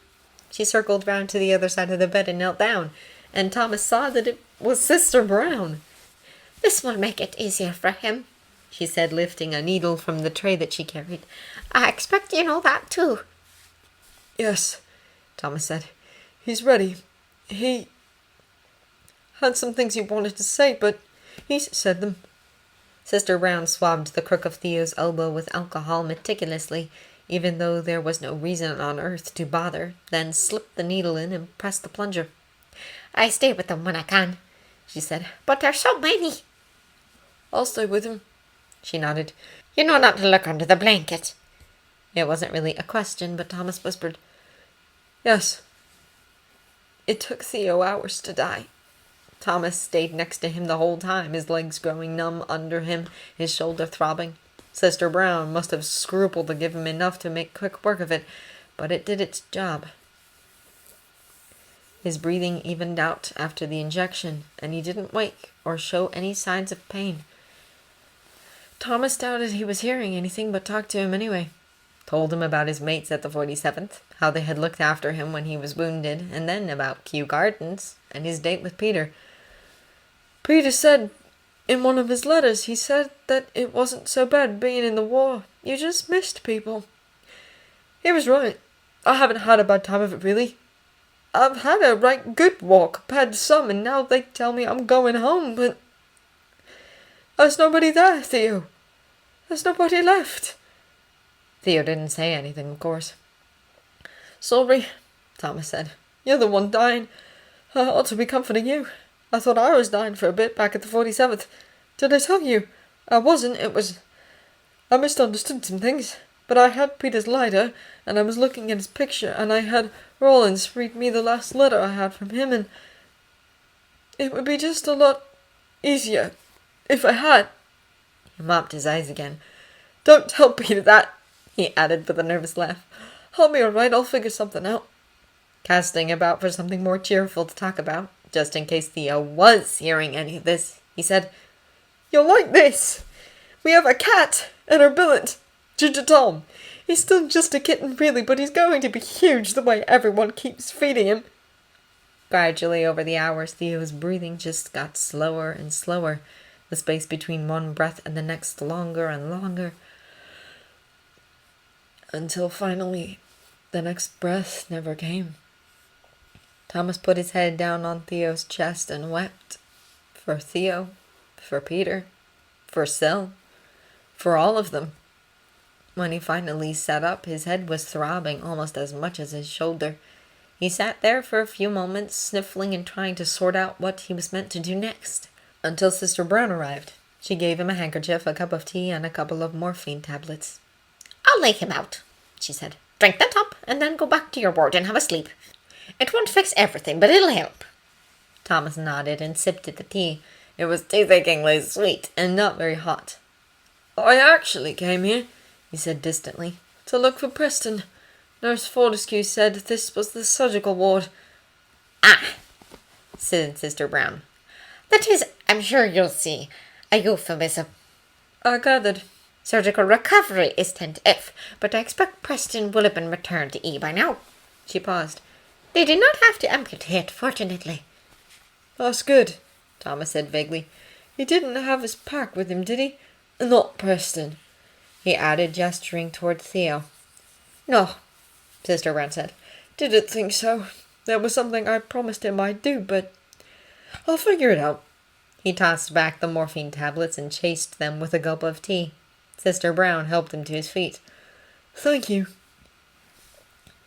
She circled round to the other side of the bed and knelt down, and Thomas saw that it was Sister Brown. This will make it easier for him, she said, lifting a needle from the tray that she carried. I expect you know that too. Yes, Thomas said. He's ready. He had some things he wanted to say, but he's said them. Sister Brown swabbed the crook of Theo's elbow with alcohol meticulously, even though there was no reason on earth to bother, then slipped the needle in and pressed the plunger. I stay with them when I can, she said, but there's so many. I'll stay with him, she nodded. You know not to look under the blanket. It wasn't really a question, but Thomas whispered, Yes. It took Theo hours to die. Thomas stayed next to him the whole time, his legs growing numb under him, his shoulder throbbing. Sister Brown must have scrupled to give him enough to make quick work of it, but it did its job. His breathing evened out after the injection, and he didn't wake or show any signs of pain. Thomas doubted he was hearing anything, but talked to him anyway. Told him about his mates at the 47th, how they had looked after him when he was wounded, and then about Kew Gardens and his date with Peter. Peter said, in one of his letters, he said that it wasn't so bad being in the war. You just missed people. He was right. I haven't had a bad time of it, really. I've had a right good war compared to some, and now they tell me I'm going home, but... There's nobody there, Theo. There's nobody left. Theo didn't say anything, of course. Sorry, Thomas said. You're the one dying. I ought to be comforting you. I thought I was dying for a bit back at the 47th. Did I tell you? I wasn't. It was... I misunderstood some things. But I had Peter's lighter, and I was looking at his picture, and I had Rollins read me the last letter I had from him, and... It would be just a lot easier if I had... He mopped his eyes again. Don't tell Peter that, he added with a nervous laugh. I'll be all right. I'll figure something out. Casting about for something more cheerful to talk about, just in case Theo was hearing any of this, he said, You'll like this. We have a cat in our billet. Ginger Tom. He's still just a kitten, really, but he's going to be huge the way everyone keeps feeding him. Gradually over the hours, Theo's breathing just got slower and slower, the space between one breath and the next longer and longer, until finally the next breath never came. Thomas put his head down on Theo's chest and wept. For Theo, for Peter, for Sil, for all of them. When he finally sat up, his head was throbbing almost as much as his shoulder. He sat there for a few moments, sniffling and trying to sort out what he was meant to do next, until Sister Brown arrived. She gave him a handkerchief, a cup of tea, and a couple of morphine tablets. I'll lay him out, she said. Drink that up, and then go back to your ward and have a sleep. It won't fix everything, but it'll help. Thomas nodded and sipped at the tea. It was toothachingly sweet and not very hot. I actually came here, he said distantly, to look for Preston. Nurse Fortescue said this was the surgical ward. Ah, said Sister Brown. That is, I'm sure you'll see, a euphemism. I gathered. Surgical recovery is 10 to F, but I expect Preston will have been returned to E by now. She paused. They did not have to amputate, fortunately. That's good, Thomas said vaguely. He didn't have his pack with him, did he? Not Preston, he added, gesturing toward Theo. No, Sister Brown said. Didn't think so. There was something I promised him I'd do, but I'll figure it out. He tossed back the morphine tablets and chased them with a gulp of tea. Sister Brown helped him to his feet. Thank you.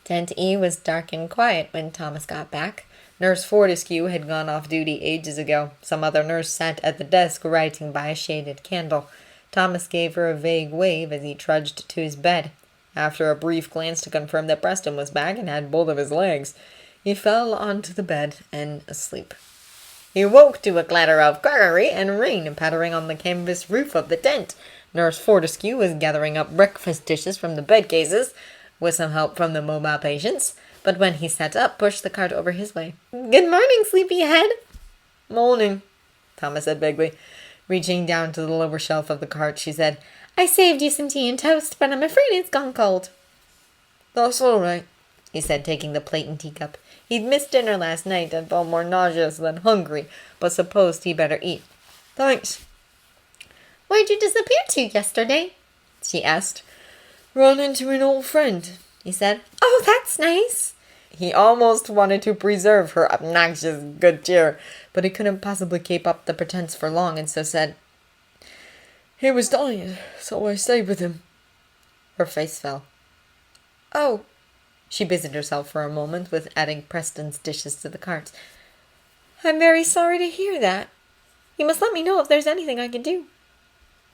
Tent E was dark and quiet when Thomas got back. Nurse Fortescue had gone off duty ages ago. Some other nurse sat at the desk writing by a shaded candle. Thomas gave her a vague wave as he trudged to his bed. After a brief glance to confirm that Preston was back and had both of his legs, he fell onto the bed and asleep. He woke to a clatter of crockery and rain pattering on the canvas roof of the tent. Nurse Fortescue was gathering up breakfast dishes from the bed cases, with some help from the mobile patients, but when he sat up, pushed the cart over his way. Good morning, sleepyhead. Morning, Thomas said vaguely. Reaching down to the lower shelf of the cart, she said, I saved you some tea and toast, but I'm afraid it's gone cold. That's all right, he said, taking the plate and teacup. He'd missed dinner last night and felt more nauseous than hungry, but supposed he'd better eat. Thanks. Where'd you disappear to yesterday? She asked. Run into an old friend, he said. Oh, that's nice. He almost wanted to preserve her obnoxious good cheer, but he couldn't possibly keep up the pretense for long, and so said, He was dying, so I stayed with him. Her face fell. Oh. She busied herself for a moment with adding Preston's dishes to the cart. I'm very sorry to hear that. You must let me know if there's anything I can do.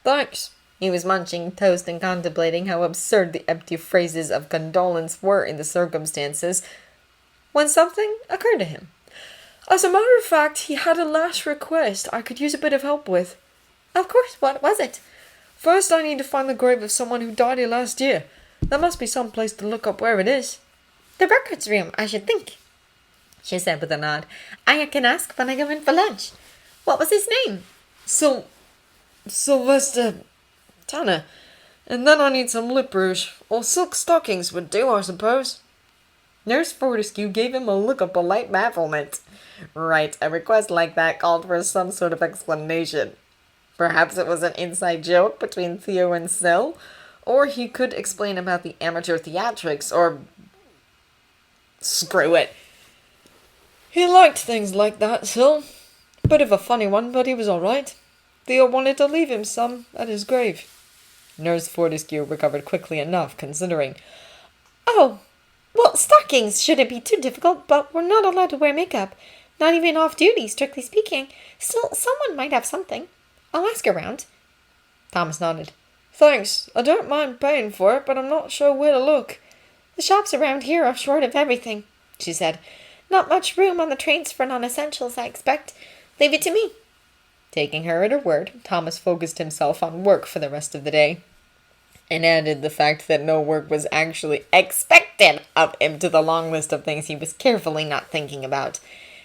Thanks. He was munching toast and contemplating how absurd the empty phrases of condolence were in the circumstances, when something occurred to him. As a matter of fact, he had a last request I could use a bit of help with. Of course, what was it? First, I need to find the grave of someone who died here last year. There must be some place to look up where it is. The records room, I should think, she said with a nod. I can ask when I go in for lunch. What was his name? Sylvester Tanner. And then I need some lip rouge, or silk stockings would do, I suppose. Nurse Fortescue gave him a look of polite bafflement. Right, a request like that called for some sort of explanation. Perhaps it was an inside joke between Theo and Syl, or he could explain about the amateur theatrics, or... Screw it. He liked things like that, Syl. Bit of a funny one, but he was all right. Theo wanted to leave him some at his grave. Nurse Fortescue recovered quickly enough, considering. Oh, well, stockings shouldn't be too difficult, but we're not allowed to wear makeup. Not even off duty, strictly speaking. Still, someone might have something. I'll ask around. Thomas nodded. Thanks. I don't mind paying for it, but I'm not sure where to look. The shops around here are short of everything, she said. Not much room on the trains for non-essentials, I expect. Leave it to me. Taking her at her word, Thomas focused himself on work for the rest of the day, and added the fact that no work was actually expected of him to the long list of things he was carefully not thinking about.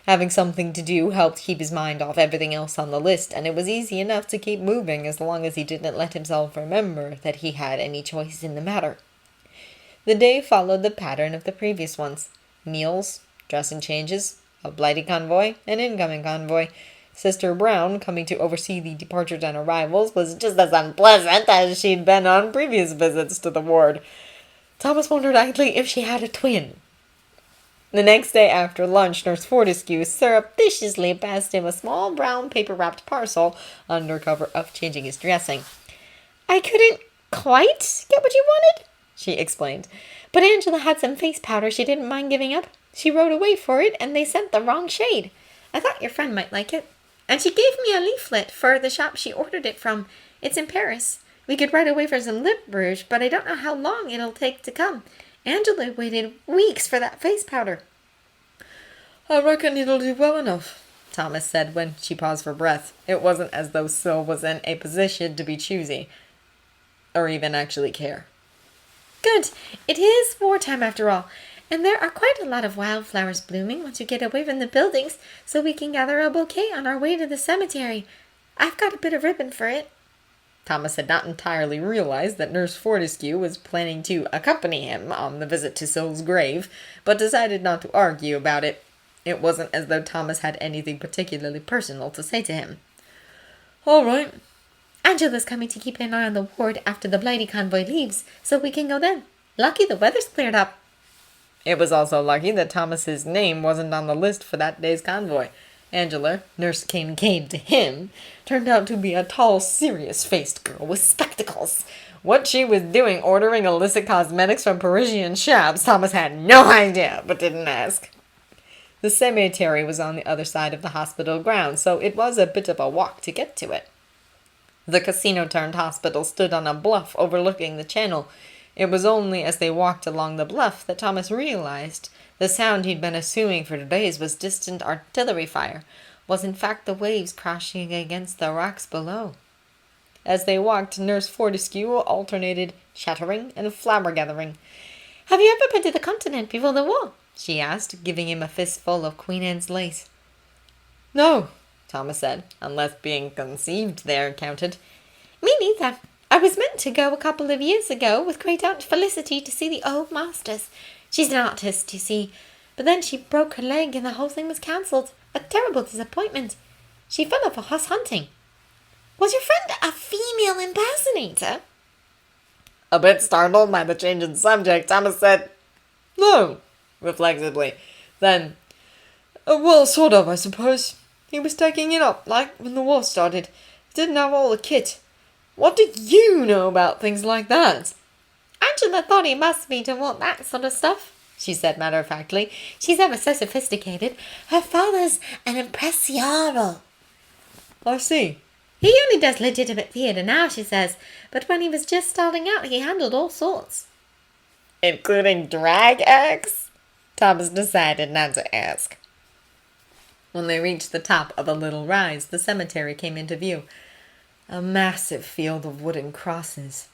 Having something to do helped keep his mind off everything else on the list, and it was easy enough to keep moving as long as he didn't let himself remember that he had any choice in the matter. The day followed the pattern of the previous ones. Meals, dressing changes, a blighty convoy, an incoming convoy. Sister Brown, coming to oversee the departures and arrivals, was just as unpleasant as she'd been on previous visits to the ward. Thomas wondered idly if she had a twin. The next day after lunch, Nurse Fortescue surreptitiously passed him a small brown paper-wrapped parcel under cover of changing his dressing. I couldn't quite get what you wanted, she explained, but Angela had some face powder she didn't mind giving up. She wrote away for it, and they sent the wrong shade. I thought your friend might like it. And she gave me a leaflet for the shop she ordered it from. It's in Paris. We could write away for some lip rouge, but I don't know how long it'll take to come. Angela waited weeks for that face powder. I reckon it'll do well enough, Thomas said when she paused for breath. It wasn't as though Syl was in a position to be choosy, or even actually care. Good. It is wartime after all. And there are quite a lot of wildflowers blooming once you get away from the buildings, so we can gather a bouquet on our way to the cemetery. I've got a bit of ribbon for it. Thomas had not entirely realized that Nurse Fortescue was planning to accompany him on the visit to Syl's grave, but decided not to argue about it. It wasn't as though Thomas had anything particularly personal to say to him. All right. Angela's coming to keep an eye on the ward after the blighty convoy leaves, so we can go then. Lucky the weather's cleared up. It was also lucky that Thomas's name wasn't on the list for that day's convoy. Angela, Nurse Kincaid to him, turned out to be a tall, serious-faced girl with spectacles. What she was doing ordering illicit cosmetics from Parisian shops, Thomas had no idea, but didn't ask. The cemetery was on the other side of the hospital grounds, so it was a bit of a walk to get to it. The casino-turned-hospital stood on a bluff overlooking the channel. It was only as they walked along the bluff that Thomas realized the sound he'd been assuming for days was distant artillery fire, was in fact the waves crashing against the rocks below. As they walked, Nurse Fortescue alternated chattering and flabbergathering. "Have you ever been to the continent before the war?" she asked, giving him a fistful of Queen Anne's lace. "No," Thomas said, unless being conceived there counted. "Me neither. I was meant to go a couple of years ago with Great Aunt Felicity to see the old masters. She's an artist, you see. But then she broke her leg and the whole thing was cancelled. A terrible disappointment. She fell off a horse hunting." "Was your friend a female impersonator?" A bit startled by the change in subject, Thomas said, "No," reflexively. Then, "Well, sort of, I suppose. He was taking it up, like when the war started. He didn't have all the kit. What do you know about things like that?" "Angela thought he must be to want that sort of stuff," she said matter-of-factly. "She's ever so sophisticated. Her father's an impresario." "I see." "He only does legitimate theatre now," she says. "But when he was just starting out, he handled all sorts." "Including drag acts?" Thomas decided not to ask. When they reached the top of a little rise, the cemetery came into view. A massive field of wooden crosses.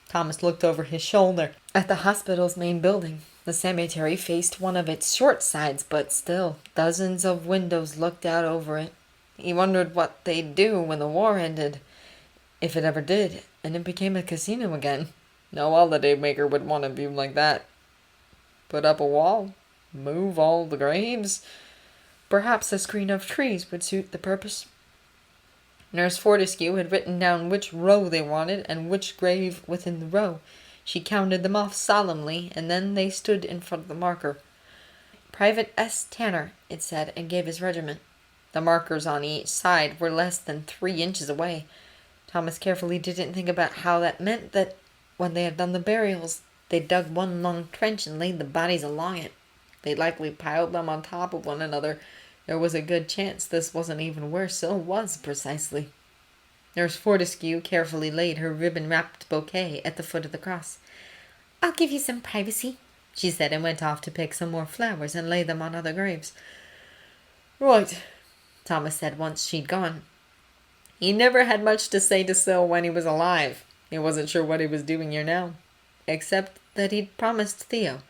Thomas looked over his shoulder at the hospital's main building. The cemetery faced one of its short sides, but still, dozens of windows looked out over it. He wondered what they'd do when the war ended, if it ever did, and it became a casino again. No holiday maker would want a view like that. Put up a wall? Move all the graves? Perhaps a screen of trees would suit the purpose. Nurse Fortescue had written down which row they wanted and which grave within the row. She counted them off solemnly, and then they stood in front of the marker. "Private S. Tanner," it said, and gave his regiment. The markers on each side were less than 3 inches away. Thomas carefully didn't think about how that meant that when they had done the burials, they dug one long trench and laid the bodies along it. They likely piled them on top of one another. There was a good chance this wasn't even where Syl was precisely. Nurse Fortescue carefully laid her ribbon-wrapped bouquet at the foot of the cross. "I'll give you some privacy," she said, and went off to pick some more flowers and lay them on other graves. "Right," Thomas said once she'd gone. He never had much to say to Syl when he was alive. He wasn't sure what he was doing here now, except that he'd promised Theo.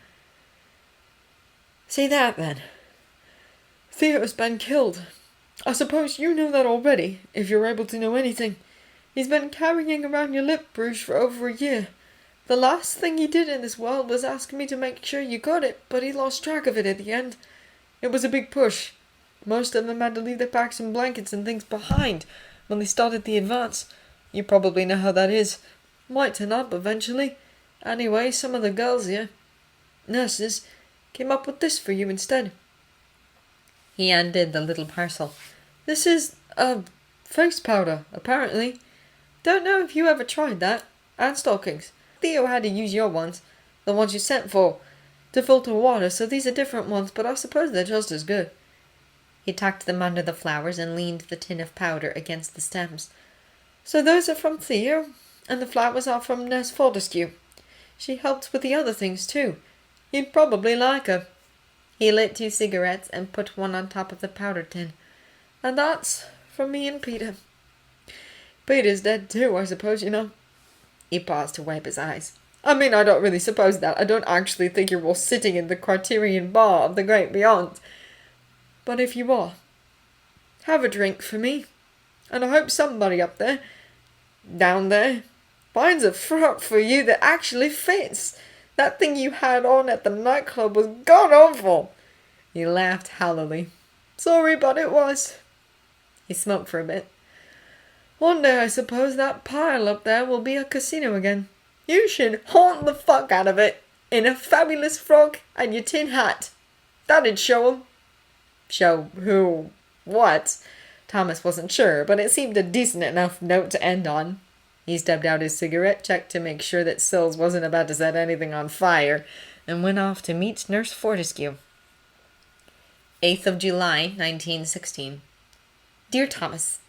"See that, then. Theo's been killed. I suppose you know that already, if you're able to know anything. He's been carrying around your lip bruise for over a year. The last thing he did in this world was ask me to make sure you got it, but he lost track of it at the end. It was a big push. Most of them had to leave their packs and blankets and things behind when they started the advance. You probably know how that is. Might turn up eventually. Anyway, some of the girls here, nurses, came up with this for you instead." He undid the little parcel. "This is, face powder, apparently. Don't know if you ever tried that. And stockings. Theo had to use your ones, the ones you sent for, to filter water, so these are different ones, but I suppose they're just as good." He tucked them under the flowers and leaned the tin of powder against the stems. "So those are from Theo, and the flowers are from Nurse Fortescue. She helped with the other things, too. You'd probably like her." He lit 2 cigarettes and put one on top of the powder tin. "And that's from me and Peter. Peter's dead too, I suppose, you know." He paused to wipe his eyes. "I mean, I don't really suppose that. I don't actually think you're all sitting in the Criterion bar of the Great Beyond. But if you are, have a drink for me. And I hope somebody up there, down there, finds a frock for you that actually fits. That thing you had on at the nightclub was god-awful." He laughed hollowly. "Sorry, but it was." He smoked for a bit. "One day I suppose that pile up there will be a casino again. You should haunt the fuck out of it, in a fabulous frock and your tin hat. That'd show 'em." Show who? What? Thomas wasn't sure, but it seemed a decent enough note to end on. He stubbed out his cigarette, checked to make sure that Sills wasn't about to set anything on fire, and went off to meet Nurse Fortescue. 8th of July, 1916. Dear Thomas,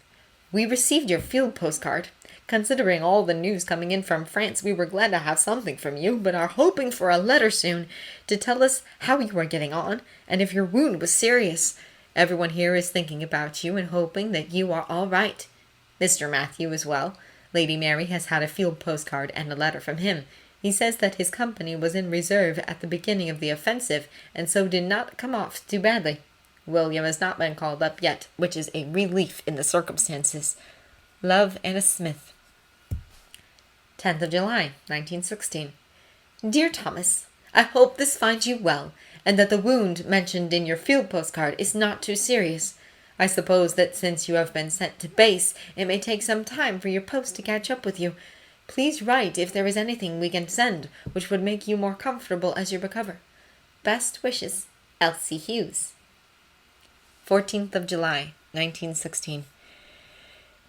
we received your field postcard. Considering all the news coming in from France, we were glad to have something from you, but are hoping for a letter soon to tell us how you are getting on, and if your wound was serious. Everyone here is thinking about you and hoping that you are all right. Mr. Matthew is well. Lady Mary has had a field postcard and a letter from him. He says that his company was in reserve at the beginning of the offensive, and so did not come off too badly. William has not been called up yet, which is a relief in the circumstances. Love, Anna Smith. 10th of July, 1916. Dear Thomas, I hope this finds you well, and that the wound mentioned in your field postcard is not too serious. I suppose that since you have been sent to base, it may take some time for your post to catch up with you. Please write if there is anything we can send which would make you more comfortable as you recover. Best wishes, Elsie Hughes. 14th of July, 1916.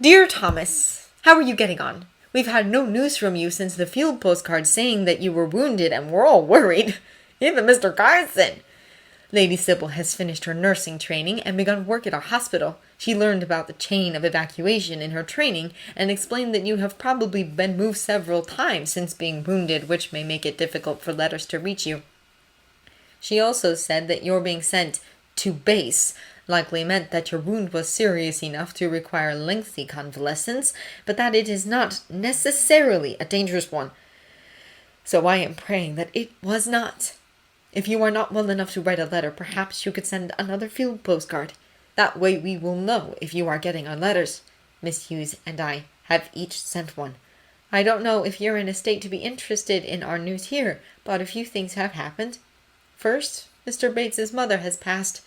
Dear Thomas, how are you getting on? We've had no news from you since the field postcard saying that you were wounded, and we're all worried. Even Mr. Carson. Lady Sybil has finished her nursing training and begun work at our hospital. She learned about the chain of evacuation in her training and explained that you have probably been moved several times since being wounded, which may make it difficult for letters to reach you. She also said that your being sent to base likely meant that your wound was serious enough to require lengthy convalescence, but that it is not necessarily a dangerous one. So I am praying that it was not. If you are not well enough to write a letter, perhaps you could send another field postcard. That way we will know if you are getting our letters. Miss Hughes and I have each sent one. I don't know if you're in a state to be interested in our news here, but a few things have happened. First, Mr. Bates's mother has passed.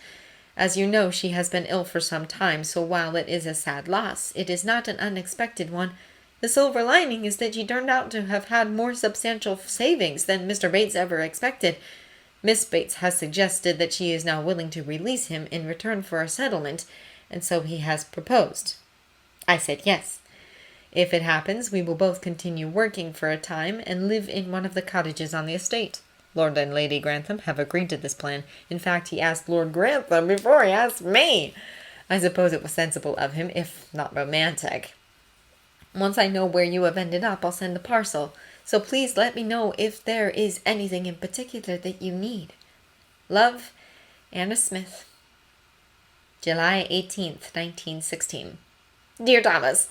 As you know, she has been ill for some time, so while it is a sad loss, it is not an unexpected one. The silver lining is that she turned out to have had more substantial savings than Mr. Bates ever expected. Miss Bates has suggested that she is now willing to release him in return for a settlement, and so he has proposed. I said yes. If it happens, we will both continue working for a time and live in one of the cottages on the estate. Lord and Lady Grantham have agreed to this plan. In fact, he asked Lord Grantham before he asked me. I suppose it was sensible of him, if not romantic. Once I know where you have ended up, I'll send a parcel. So please let me know if there is anything in particular that you need. Love, Anna Smith. July 18th, 1916. Dear Thomas,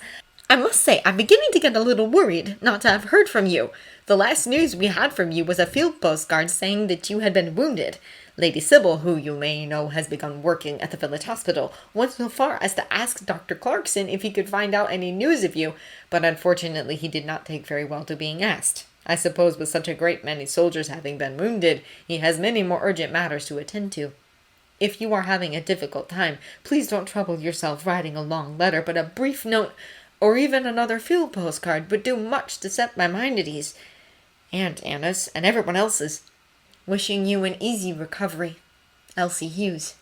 I must say I'm beginning to get a little worried not to have heard from you. The last news we had from you was a field postcard saying that you had been wounded. Lady Sybil, who you may know has begun working at the village hospital, went so far as to ask Dr. Clarkson if he could find out any news of you, but unfortunately he did not take very well to being asked. I suppose with such a great many soldiers having been wounded, he has many more urgent matters to attend to. If you are having a difficult time, please don't trouble yourself writing a long letter, but a brief note or even another field postcard would do much to set my mind at ease. And Anna's and everyone else's. Wishing you an easy recovery. Elsie Hughes.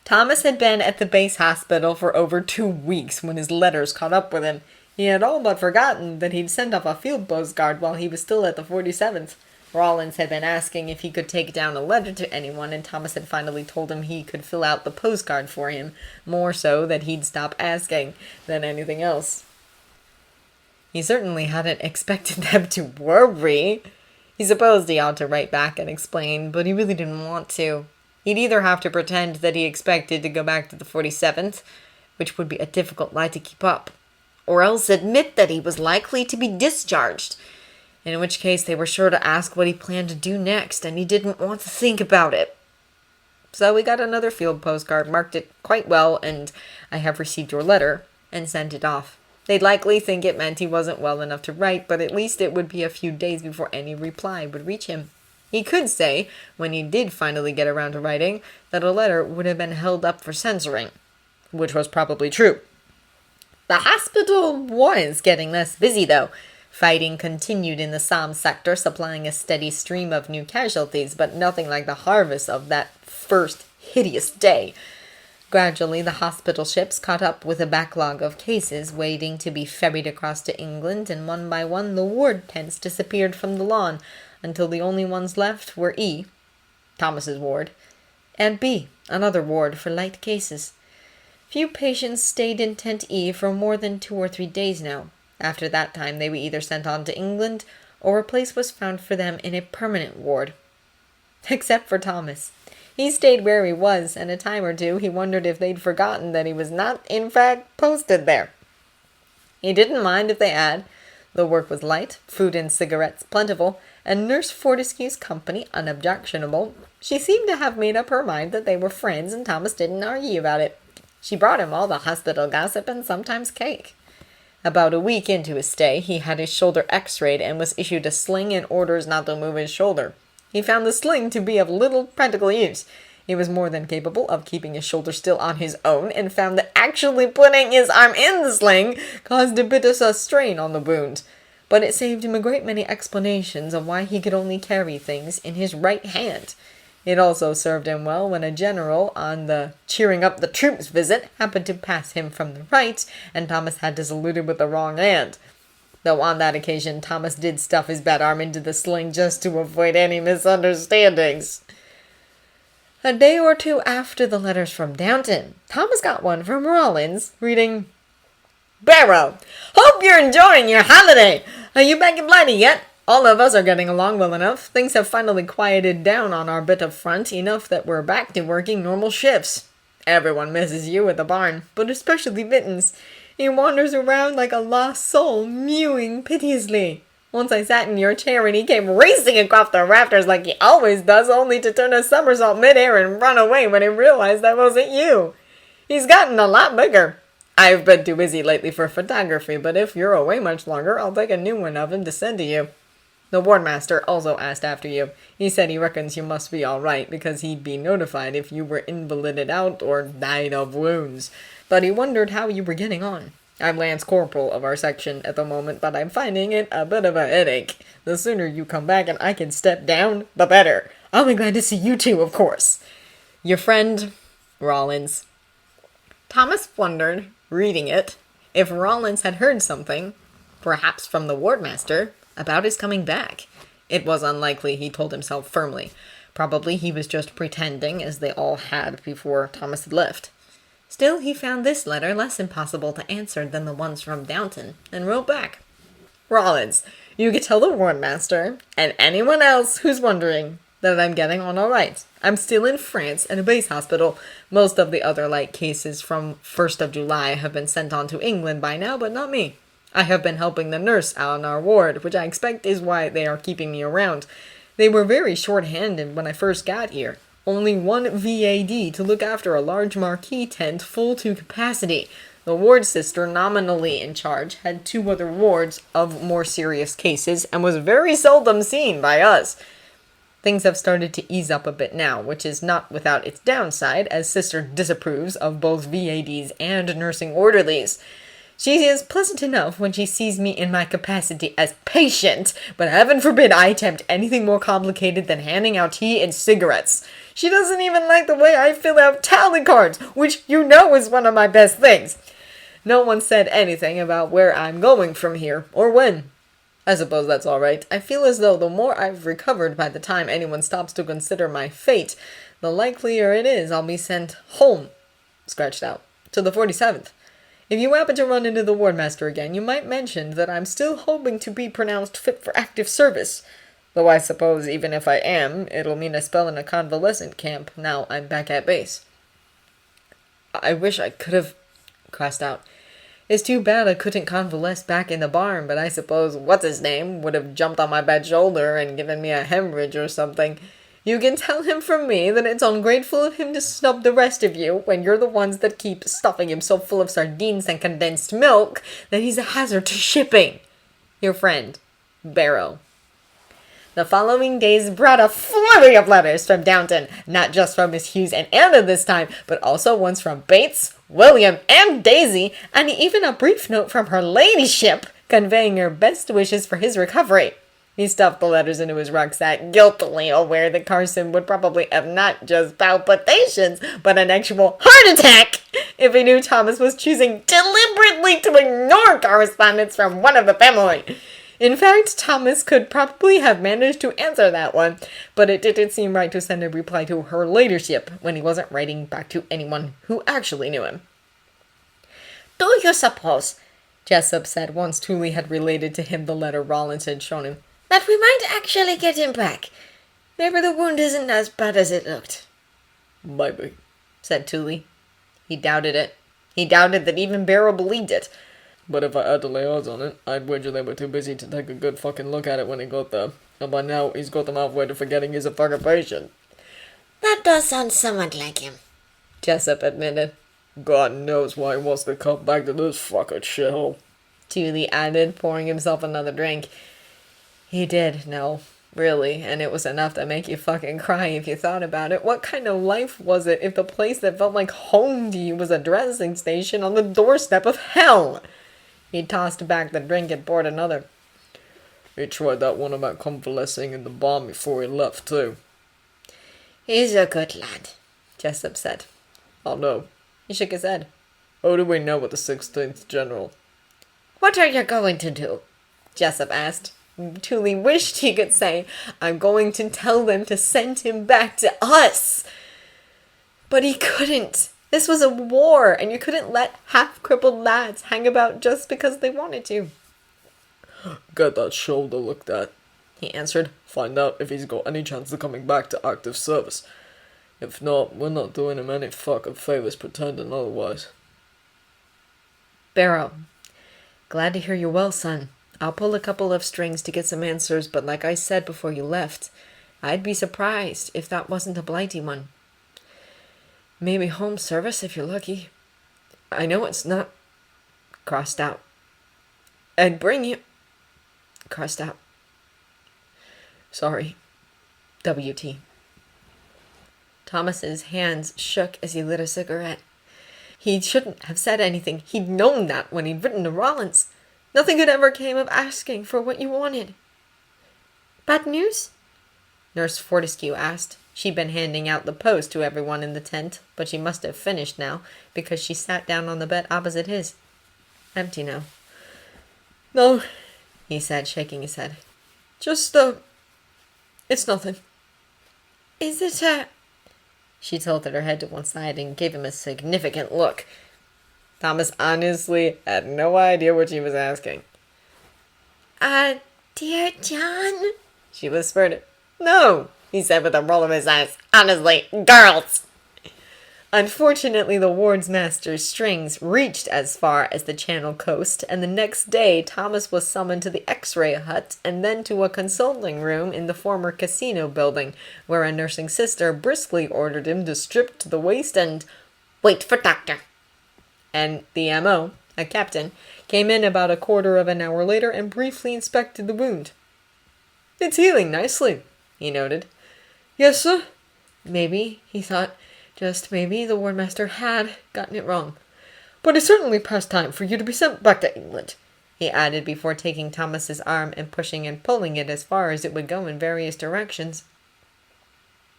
Thomas had been at the base hospital for over 2 weeks when his letters caught up with him. He had all but forgotten that he'd sent off a field postcard while he was still at the 47th. Rollins had been asking if he could take down a letter to anyone, and Thomas had finally told him he could fill out the postcard for him, more so that he'd stop asking than anything else. He certainly hadn't expected them to worry. He supposed he ought to write back and explain, but he really didn't want to. He'd either have to pretend that he expected to go back to the 47th, which would be a difficult lie to keep up, or else admit that he was likely to be discharged, in which case they were sure to ask what he planned to do next, and he didn't want to think about it. So we got another field postcard, marked it quite well, and I have received your letter, and sent it off. They'd likely think it meant he wasn't well enough to write, but at least it would be a few days before any reply would reach him. He could say, when he did finally get around to writing, that a letter would have been held up for censoring, which was probably true. The hospital was getting less busy, though. Fighting continued in the Somme sector, supplying a steady stream of new casualties, but nothing like the harvest of that first hideous day. Gradually, the hospital ships caught up with a backlog of cases waiting to be ferried across to England, and one by one the ward tents disappeared from the lawn until the only ones left were E, Thomas's ward, and B, another ward for light cases. Few patients stayed in Tent E for more than 2 or 3 days now. After that time, they were either sent on to England, or a place was found for them in a permanent ward. Except for Thomas. He stayed where he was, and a time or two he wondered if they'd forgotten that he was not, in fact, posted there. He didn't mind if they had. The work was light, food and cigarettes plentiful, and Nurse Fortescue's company unobjectionable. She seemed to have made up her mind that they were friends, and Thomas didn't argue about it. She brought him all the hospital gossip and sometimes cake. About a week into his stay, he had his shoulder x-rayed and was issued a sling and orders not to move his shoulder. He found the sling to be of little practical use. He was more than capable of keeping his shoulder still on his own, and found that actually putting his arm in the sling caused a bit of a strain on the wound. But it saved him a great many explanations of why he could only carry things in his right hand. It also served him well when a general on the cheering up the troops visit happened to pass him from the right, and Thomas had to salute him with the wrong hand. Though on that occasion Thomas did stuff his bad arm into the sling just to avoid any misunderstandings. A day or two after the letters from Downton, Thomas got one from Rollins, reading, Barrow, hope you're enjoying your holiday. Are you back in Blighty yet? All of us are getting along well enough. Things have finally quieted down on our bit of front enough that we're back to working normal shifts. Everyone misses you at the barn, but especially Mittens. He wanders around like a lost soul, mewing piteously. Once I sat in your chair and he came racing across the rafters like he always does, only to turn a somersault midair and run away when he realized that wasn't you. He's gotten a lot bigger. I've been too busy lately for photography, but if you're away much longer, I'll take a new one of him to send to you. The wardmaster also asked after you. He said he reckons you must be all right, because he'd be notified if you were invalided out or died of wounds. But he wondered how you were getting on. I'm Lance Corporal of our section at the moment, but I'm finding it a bit of a headache. The sooner you come back and I can step down, the better. I'll be glad to see you too, of course. Your friend, Rollins. Thomas wondered, reading it, if Rollins had heard something, perhaps from the wardmaster, about his coming back. It was unlikely, he told himself firmly. Probably he was just pretending, as they all had before Thomas had left. Still, he found this letter less impossible to answer than the ones from Downton, and wrote back. Rollins, you can tell the wardmaster, and anyone else who's wondering, that I'm getting on all right. I'm still in France at a base hospital. Most of the other light cases from 1st of July have been sent on to England by now, but not me. I have been helping the nurse out on our ward, which I expect is why they are keeping me around. They were very short-handed when I first got here. Only one VAD to look after a large marquee tent full to capacity. The ward sister, nominally in charge, had 2 other wards of more serious cases and was very seldom seen by us. Things have started to ease up a bit now, which is not without its downside, as Sister disapproves of both VADs and nursing orderlies. She is pleasant enough when she sees me in my capacity as patient, but heaven forbid I attempt anything more complicated than handing out tea and cigarettes. She doesn't even like the way I fill out tally cards, which you know is one of my best things. No one said anything about where I'm going from here, or when. I suppose that's all right. I feel as though the more I've recovered by the time anyone stops to consider my fate, the likelier it is I'll be sent home, scratched out, to the 47th. If you happen to run into the wardmaster again, you might mention that I'm still hoping to be pronounced fit for active service. Though I suppose even if I am, it'll mean a spell in a convalescent camp now I'm back at base. I wish I could have, crossed out. It's too bad I couldn't convalesce back in the barn, but I suppose what's-his-name would have jumped on my bad shoulder and given me a hemorrhage or something. You can tell him from me that it's ungrateful of him to snub the rest of you when you're the ones that keep stuffing him so full of sardines and condensed milk that he's a hazard to shipping. Your friend, Barrow. The following days brought a flurry of letters from Downton, not just from Miss Hughes and Anna this time, but also ones from Bates, William, and Daisy, and even a brief note from her ladyship conveying her best wishes for his recovery. He stuffed the letters into his rucksack, guiltily aware that Carson would probably have not just palpitations, but an actual heart attack if he knew Thomas was choosing deliberately to ignore correspondence from one of the family. In fact, Thomas could probably have managed to answer that one, but it didn't seem right to send a reply to her ladyship when he wasn't writing back to anyone who actually knew him. Do you suppose, Jessup said once Tooley had related to him the letter Rollins had shown him, that we might actually get him back? Maybe the wound isn't as bad as it looked. Maybe, said Tooley. He doubted it. He doubted that even Barrow believed it. But if I had to lay odds on it, I'd wager they were too busy to take a good fucking look at it when he got there. And by now, he's got them halfway to forgetting he's a fucking patient. That does sound somewhat like him, Jessup admitted. God knows why he wants to come back to this fucking shithole, Tooley added, pouring himself another drink. He did know, really, and it was enough to make you fucking cry if you thought about it. What kind of life was it if the place that felt like home to you was a dressing station on the doorstep of hell? He tossed back the drink and poured another. He tried that one about convalescing in the barn before he left, too. He's a good lad, Jessup said. Oh, no. He shook his head. How do we know with the 16th General? What are you going to do? Jessup asked. Tooley wished he could say, I'm going to tell them to send him back to us. But he couldn't. This was a war, and you couldn't let half-crippled lads hang about just because they wanted to. Get that shoulder looked at, he answered. Find out if he's got any chance of coming back to active service. If not, we're not doing him any fucking favors pretending otherwise. Barrow. Glad to hear you're well, son. I'll pull a couple of strings to get some answers, but like I said before you left, I'd be surprised if that wasn't a Blighty one. Maybe home service if you're lucky. I know it's not crossed out. I'd bring you crossed out. Sorry. W.T. Thomas's hands shook as he lit a cigarette. He shouldn't have said anything. He'd known that when he'd written to Rollins. Nothing good ever came of asking for what you wanted. Bad news? Nurse Fortescue asked. She'd been handing out the post to everyone in the tent, but she must have finished now, because she sat down on the bed opposite his. Empty now. No, he said, shaking his head. Just, it's nothing. Is it, She tilted her head to one side and gave him a significant look. Thomas honestly had no idea what she was asking. Dear John? She whispered. No, he said with a roll of his eyes. Honestly, girls! Unfortunately, the ward's master's strings reached as far as the Channel coast, and the next day Thomas was summoned to the X-ray hut and then to a consulting room in the former casino building, where a nursing sister briskly ordered him to strip to the waist and wait for doctor. And the M.O., a captain, came in about a quarter of an hour later and briefly inspected the wound. It's healing nicely, he noted. Yes, sir. Maybe, he thought, just maybe the wardmaster had gotten it wrong. But it's certainly past time for you to be sent back to England, he added before taking Thomas's arm and pushing and pulling it as far as it would go in various directions.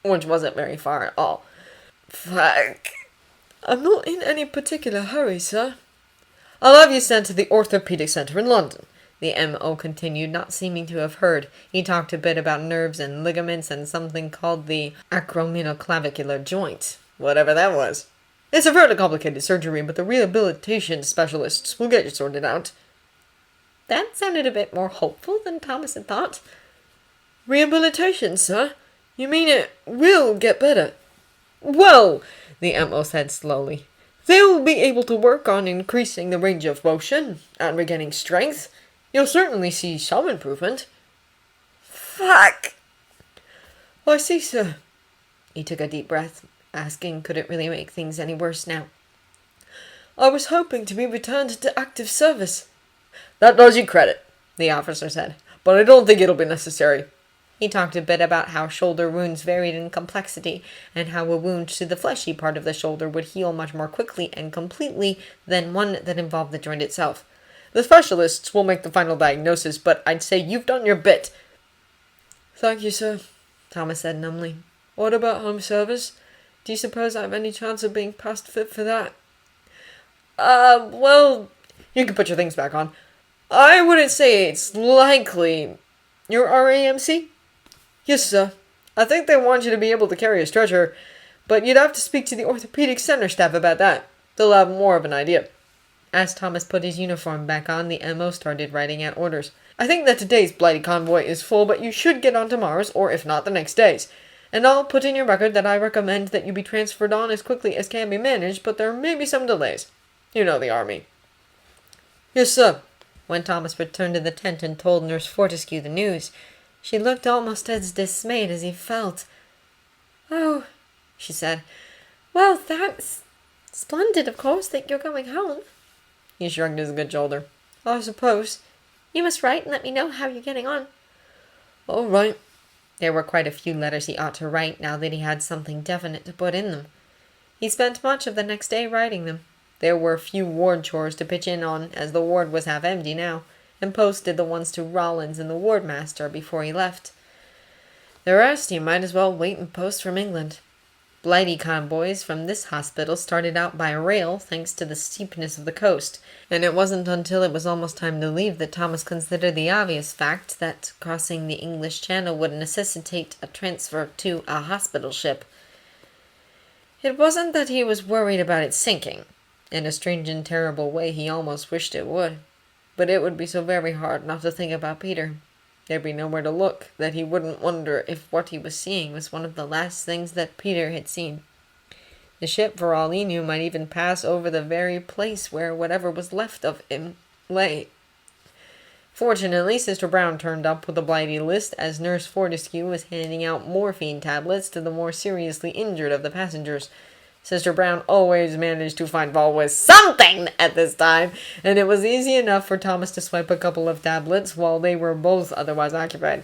Which wasn't very far at all. Fuck. I'm not in any particular hurry, sir. I'll have you sent to the orthopedic centre in London, the M.O. continued, not seeming to have heard. He talked a bit about nerves and ligaments and something called the acromioclavicular joint, whatever that was. It's a fairly complicated surgery, but the rehabilitation specialists will get you sorted out. That sounded a bit more hopeful than Thomas had thought. Rehabilitation, sir? You mean it will get better? Well, the M.O. said slowly, they'll be able to work on increasing the range of motion and regaining strength. You'll certainly see some improvement. Fuck! I see, sir. He took a deep breath, asking could it really make things any worse now. I was hoping to be returned to active service. That does you credit, the officer said, but I don't think it'll be necessary. He talked a bit about how shoulder wounds varied in complexity, and how a wound to the fleshy part of the shoulder would heal much more quickly and completely than one that involved the joint itself. The specialists will make the final diagnosis, but I'd say you've done your bit. Thank you, sir, Thomas said numbly. What about home service? Do you suppose I have any chance of being past fit for that? Well, you can put your things back on. I wouldn't say it's likely. Your RAMC? Yes, sir. I think they want you to be able to carry a stretcher, but you'd have to speak to the orthopedic center staff about that. They'll have more of an idea. As Thomas put his uniform back on, the MO started writing out orders. I think that today's blighty convoy is full, but you should get on tomorrow's, or if not, the next day's. And I'll put in your record that I recommend that you be transferred on as quickly as can be managed, but there may be some delays. You know the army. Yes, sir. When Thomas returned to the tent and told Nurse Fortescue the news, she looked almost as dismayed as he felt. "Oh," she said. "Well, that's splendid, of course, that you're going home." He shrugged his good shoulder. I suppose. "You must write and let me know how you're getting on." All right. There were quite a few letters he ought to write now that he had something definite to put in them. He spent much of the next day writing them. There were few ward chores to pitch in on, as the ward was half empty now, and posted the ones to Rollins and the wardmaster before he left. The rest he might as well wait and post from England. Blighty convoys from this hospital started out by rail thanks to the steepness of the coast, and it wasn't until it was almost time to leave that Thomas considered the obvious fact that crossing the English Channel would necessitate a transfer to a hospital ship. It wasn't that he was worried about it sinking. In a strange and terrible way he almost wished it would. But it would be so very hard not to think about Peter. There'd be nowhere to look that he wouldn't wonder if what he was seeing was one of the last things that Peter had seen. The ship, for all he knew, might even pass over the very place where whatever was left of him lay. Fortunately, Sister Brown turned up with a blighty list as Nurse Fortescue was handing out morphine tablets to the more seriously injured of the passengers. Sister Brown always managed to find fault with something at this time, and it was easy enough for Thomas to swipe a couple of tablets while they were both otherwise occupied.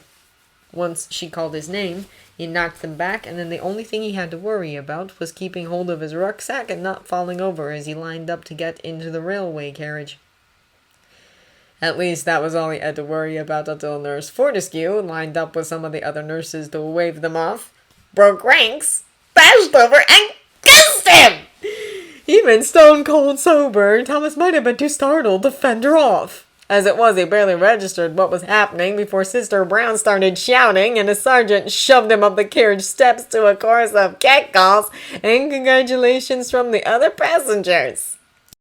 Once she called his name, he knocked them back, and then the only thing he had to worry about was keeping hold of his rucksack and not falling over as he lined up to get into the railway carriage. At least that was all he had to worry about until Nurse Fortescue lined up with some of the other nurses to wave them off, broke ranks, bashed over, and kissed him! Even stone cold sober, Thomas might have been too startled to fend her off. As it was, he barely registered what was happening before Sister Brown started shouting, and a sergeant shoved him up the carriage steps to a chorus of catcalls and congratulations from the other passengers.